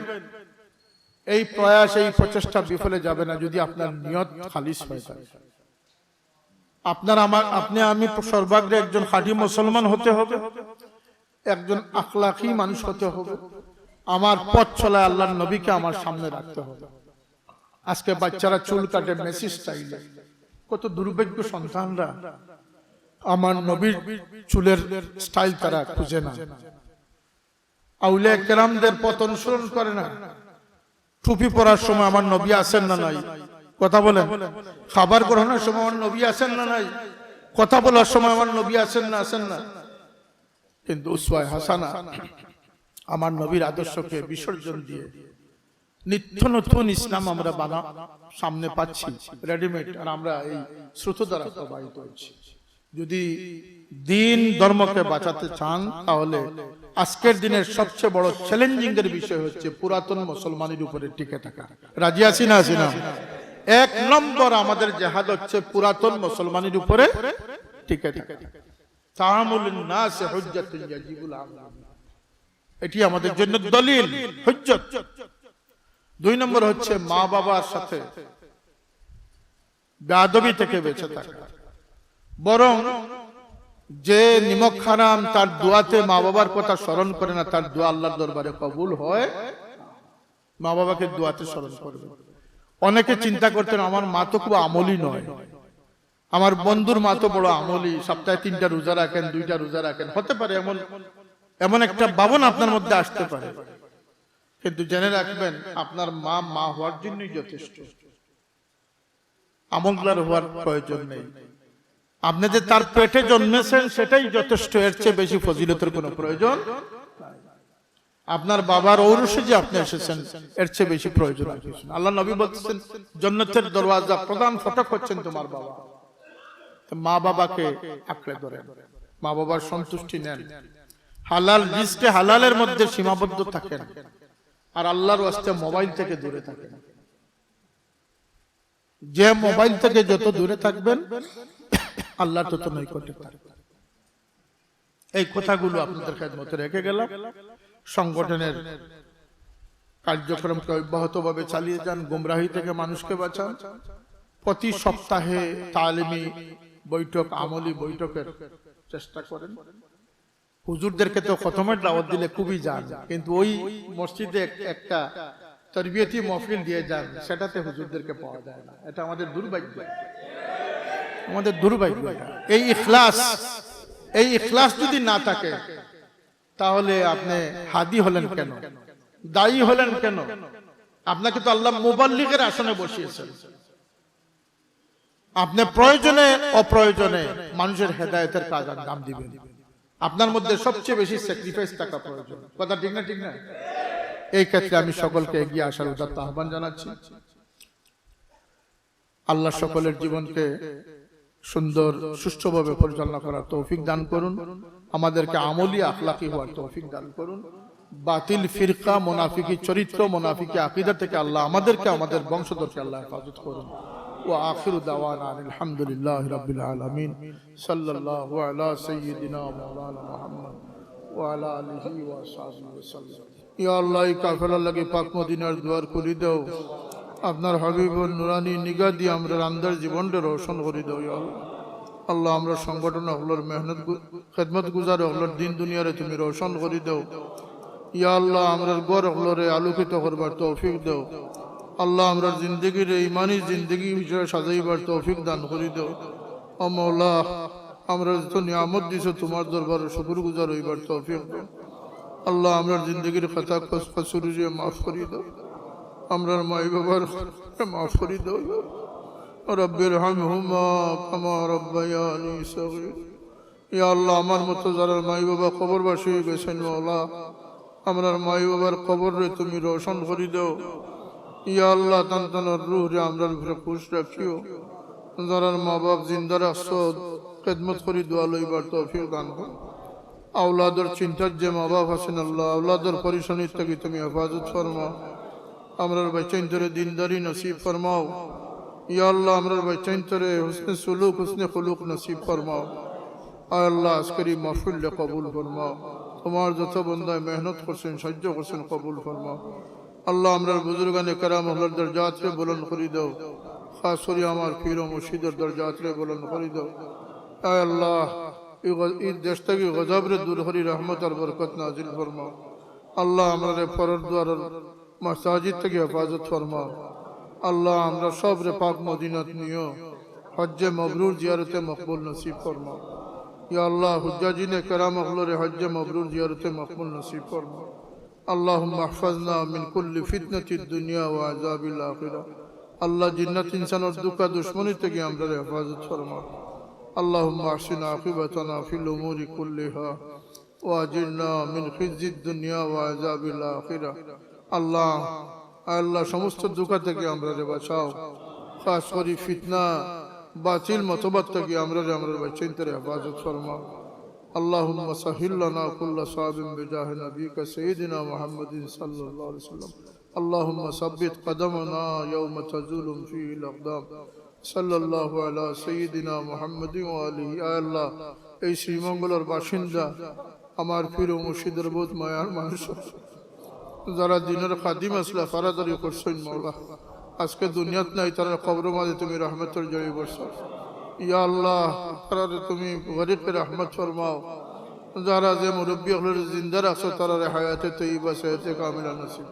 এই প্রয়াস, এই প্রচেষ্টা বিফলে যাবে না যদি আপনার নিয়ত খালিস হয়ে যায়। আপনি আমি সর্বাগ্রে একজন খাঁটি মুসলমান হতে হবে, একজন আখলাকি মানুষ হতে হবে। আমার পথ চলায় আল্লাহর নবীকে আমার সামনে রাখতে হবে। আজকে বাচ্চারা চুল কাটে মেসি স্টাইলে, কত দুর্ভাগ্য সন্তানরা আমার নবীর চুলের স্টাইল তারা খুঁজে না। আউলিয়া কেরামদের পথ অনুসরণ করে না। টুপি পরার সময় আমার নবী আছেন না নাই? কথা বলেন। খাবার গ্রহণের সময় আমার নবী আছেন না নাই? কথা বলার সময় আমার নবী আছেন না? আছেন না? কিন্তু উসওয়ায়ে হাসানা, আমার নবীর আদর্শকে বিসর্জন দিয়ে নিত্য নতুন ইসলাম আমরা সামনে পাচ্ছি রেডিমেড, আর আমরা এই স্রোত দ্বারা প্রবাহিত হচ্ছি। যদি দিন ধর্মকে বাঁচাতে চান, তাহলে আজকের দিনের সবচেয়ে বড় চ্যালেঞ্জিং এর বিষয় হচ্ছে পুরাতন মুসলমানের উপরে টিকে থাকা। রাজি আছি না? আছি না? 1 নম্বর আমাদের জিহাদ হচ্ছে পুরাতন মুসলমানের উপরে টিকে থাকা। তাআমুলুন নাস হুজ্জাতুন ইয়াজিবুল আমল, এটি আমাদের জন্য দলিল, হুজ্জত। 2 নম্বর হচ্ছে মা বাবার সাথে বেয়াদবি থেকে বেঁচে থাকা। বরং যে নিমক হারাম, তার দোয়াতে মা বাবার কথা স্মরণ করে না, তার দোয়া আল্লাহর দরবারে কবুল হয়। মা বাবাকে দোয়াতে স্মরণ করবে। অনেকে চিন্তা করতেন আমার মা তো খুব আমলি নয়, আমার বন্ধুর মা তো বড় আমলি, সপ্তাহে 3টা রোজা রাখেন, 2টা রোজা রাখেন। হতে পারে, এমন একটা ভাবনা আপনার মধ্যে আসতে পারে। কিন্তু জেনে রাখবেন, আপনার মা মা হওয়ার জন্যই যথেষ্ট, আমলদার হওয়ার প্রয়োজন নেই। আপনি যে তার পেটে জন্মেছেন সেটাই যথেষ্ট, এর চেয়ে বেশি ফজিলতের কোনো প্রয়োজন। আপনার বাবার ঔরসে যে আপনি এসেছেন, এর চেয়ে বেশি প্রয়োজন আছে। আল্লাহ নবী বলতেছেন, জান্নাতের দরওয়াজা প্রধান ফটক হচ্ছেন তোমার বাবা। মা বাবাকে আঁকড়ে ধরেন, মা বাবার সন্তুষ্টি নেন, হালাল রিজকে হালালের মধ্যে সীমাবদ্ধ থাকেন, আর আল্লাহর ওয়াস্তে মোবাইল থেকে দূরে থাকেন। যে মোবাইল থেকে যত দূরে থাকবেন, আল্লাহ তত নৈকট্যে থাকবেন। এই কথাগুলো আপনাদের খেদমতে রেখে গেলাম। সংগঠনের কার্যক্রমকে অব্যাহতভাবে চালিয়ে যান, গুমরাহি থেকে মানুষকে বাঁচান, প্রতি সপ্তাহে তালিমি বৈঠক, আমলি বৈঠকের চেষ্টা করেন। হুজুরদেরকে তো খতমের দাওয়াত দিলে খুবই যান, কিন্তু ওই মসজিদে একটা তরবিয়তি মহফিল দিয়ে যান, সেটাতে হুজুরদেরকে পাওয়া যায় না। এটা আমাদের দুর্ভাগ্য, আমাদের দুর্ভাগ্য। এই ইখলাস যদি না থাকে তাহলে আপনি হাদি হলেন কেন, দায়ী হলেন কেন? আপনাকে তো আল্লাহ মুবাল্লিগের আসনে বসিয়েছেন। আপনি প্রয়োজনে অপ্রয়োজনে মানুষের হেদায়েতের কাজ আঞ্জাম দিবেন। আপনার মধ্যে সবচেয়ে বেশি স্যাক্রিফাইস থাকা প্রয়োজন। কথা ঠিক না? ঠিক না? এই ক্ষেত্রে আমি সকলকে এগিয়ে আসার উদাত্ত আহ্বান জানাচ্ছি। আল্লাহ সকলের জীবনকে সুন্দর সুষ্ঠুভাবে পরিচালনা করার তৌফিক দান করুন। আমাদেরকে আমলি আখলাকি হওয়ার তৌফিক দান করুন। বাতিল ফিরকা, মুনাফিকি চরিত্র, মুনাফিকি আকীদা থেকে আল্লাহ আমাদেরকে, আমাদের বংশধরকে আল্লাহ হেফাজত করুন। ওয়া আখিরু দাওয়ানা আলহামদুলিল্লাহি রাব্বিল আলামিন। সাল্লাল্লাহু আলা সাইয়্যিদিনা মাওলানা মুহাম্মদ ওয়া আলা আলিহি ওয়া সাহবিহি ওয়াসাল্লাম। ইয়া আল্লাহ, এই কাফেলার লাগি পাক মদিনার দুয়ার খুলি দাও। আপনার হাবিবুর নুরানি নিগাহ দিয়ে আমরা আন্দার জীবনটা রোশন করে দাও। ইয়া আল্লাহ, আমরা সংগঠন হলোর মেহনত খেদমত গুজার হলোর দিন দুনিয়ারে তুমি রোশন করে দাও। ইয়া আল্লাহ, আমরা গড় হলোরে আলোকিত করবার তৌফিক দাও। আল্লাহ, আমরা জিন্দগির ইমানি জিন্দগি হিসেবে সাজাইবার তৌফিক দান করে দাও। ও মওলা, আমরা যত নিয়ামত দিছো তোমার দরবারে শুকর গুজার হইবার তৌফিক দাও। আল্লাহ, আমরা জিন্দগির খাতা কসুর মাফ করে দাও। আমরার মাই বাবার মাফ করে দাও। রব্বির হামহুমা কামা রাব্বায়ানি সগীর। ইয়া আল্লাহ, আমার মতো যারা মাই বাবা কবরবাসী হয়ে গেছেন, মওলা আমরার মাই বাবার কবরে তুমি রোশন করে দাও। ইয়া আল্লাহ, তান্তানোর রূহ রে আমরার উপরে খুশ রাখিও। যারা মা বাপ জিন্দা রাখছো, খেদমত করি দোয়া লইবার তৌফিক দান করো। আওলাদের চিন্তার যে মা বাপ আছেন, আল্লাহ আওলাদের পরিশানির থেকে তুমি হেফাজত ফরমাও। আমরার বাচ্চাইন ধরে দিনদারি নসিব ফরমাও। ইয়া আল্লাহ, আমরার বাচ্চাইন ধরে হুসনে সুলুক, হুসনে খুলুক নসিব ফরমাও। আয় আল্লাহ, আজকের এই মাহফিলটা কবুল ফরমাও। তোমার যত বন্দায় মেহনত করছেন, সহ্য করছেন, কবুল ফরমাও। আল্লাহ, আমরার বুজুর্গানে কেরাম হলার দরজাতরে বুলন্দ করে দাও। খাস করে আমার পীর ও মুর্শিদের দরজাতরে বুলন্দ করে দাও। আয় আল্লাহ, এই দেশ থেকে গজবরে দূর করি রহমত আর বরকত নাজিল ফরমাও। আল্লাহ, আমরা ফরজ দুয়ারের মাসাজিদ থেকে হেফাজত ফরমাও। আল্লাহ, আমরা সবরে পাক মদিনাত নিও। হজ্জে মবরুর জিয়ারতে মকবুল নসিব ফরমাও। ইয়া আল্লাহ, হুজ্জাজিনে কেরাম হলরে হজ্জে মবরুর জিয়ারতে মকবুল নসিব ফরমাও। اللهم احفظنا من كل فتنة الدنيا وعذاب الآخرة. আল্লাহ, জিন্নাত ইনসানের দুঃখা দুশ্মনী থেকে আমরা হেফাজত ফরমাও। اللهم احسن عاقبتنا في الأمور كلها واجرنا من خزي الدنيا وعذاب الآخرة. আল্লাহ, আল্লাহ সমস্ত দুঃখা থেকে আমরা বাঁচাও। খাস করে ফিতনা বাতিল মতবাদ থেকে আমরা বাচ্চাদের হেফাজত ফরমাও। اللهم سهل لنا كل صعب بجاه نبيك سيدنا محمد صلى الله عليه وسلم. اللهم ثبت قدمنا يوم تزول فيه الأقدام. صلى الله على سيدنا محمد وآله. আয় আল্লাহ, এই শ্রীমঙ্গলের বাসিন্দা আমার পীর ও মুর্শিদের বহুত মায়ার মানুষ, যারা দিনের খাদিম আসলা ফারাদারি করছেন, মওলা আজকে দুনিয়াত নাই, তারা কবর মাঝে তুমি রহমতের জড়িয়ে বসছো। ইয়া আল্লাহ, তারা তুমি গরিবকে রহমত ফরমাও। যারা যে মুরব্বী হলের জিন্দা রাখছো, তারা হায়াতে তৈবা সেহতে কামিলা নসিব।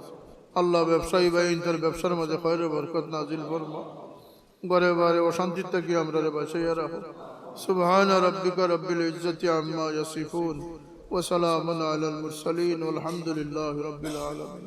আল্লাহ, ব্যবসায়ী বাইন তার ব্যবসার মাঝে খয়রে বরকত নাজিল ফরমাও। ঘরে বারে অশান্তি থেকে আমরা বাঁচাইয়া রাখো। সুবহান রাব্বিকা রাব্বিল ইজ্জাতি আম্মা ইয়াসিফুন ওয়া সালামুন আলাল মুরসালিন ওয়ালহামদুলিল্লাহি রাব্বিল আলামিন।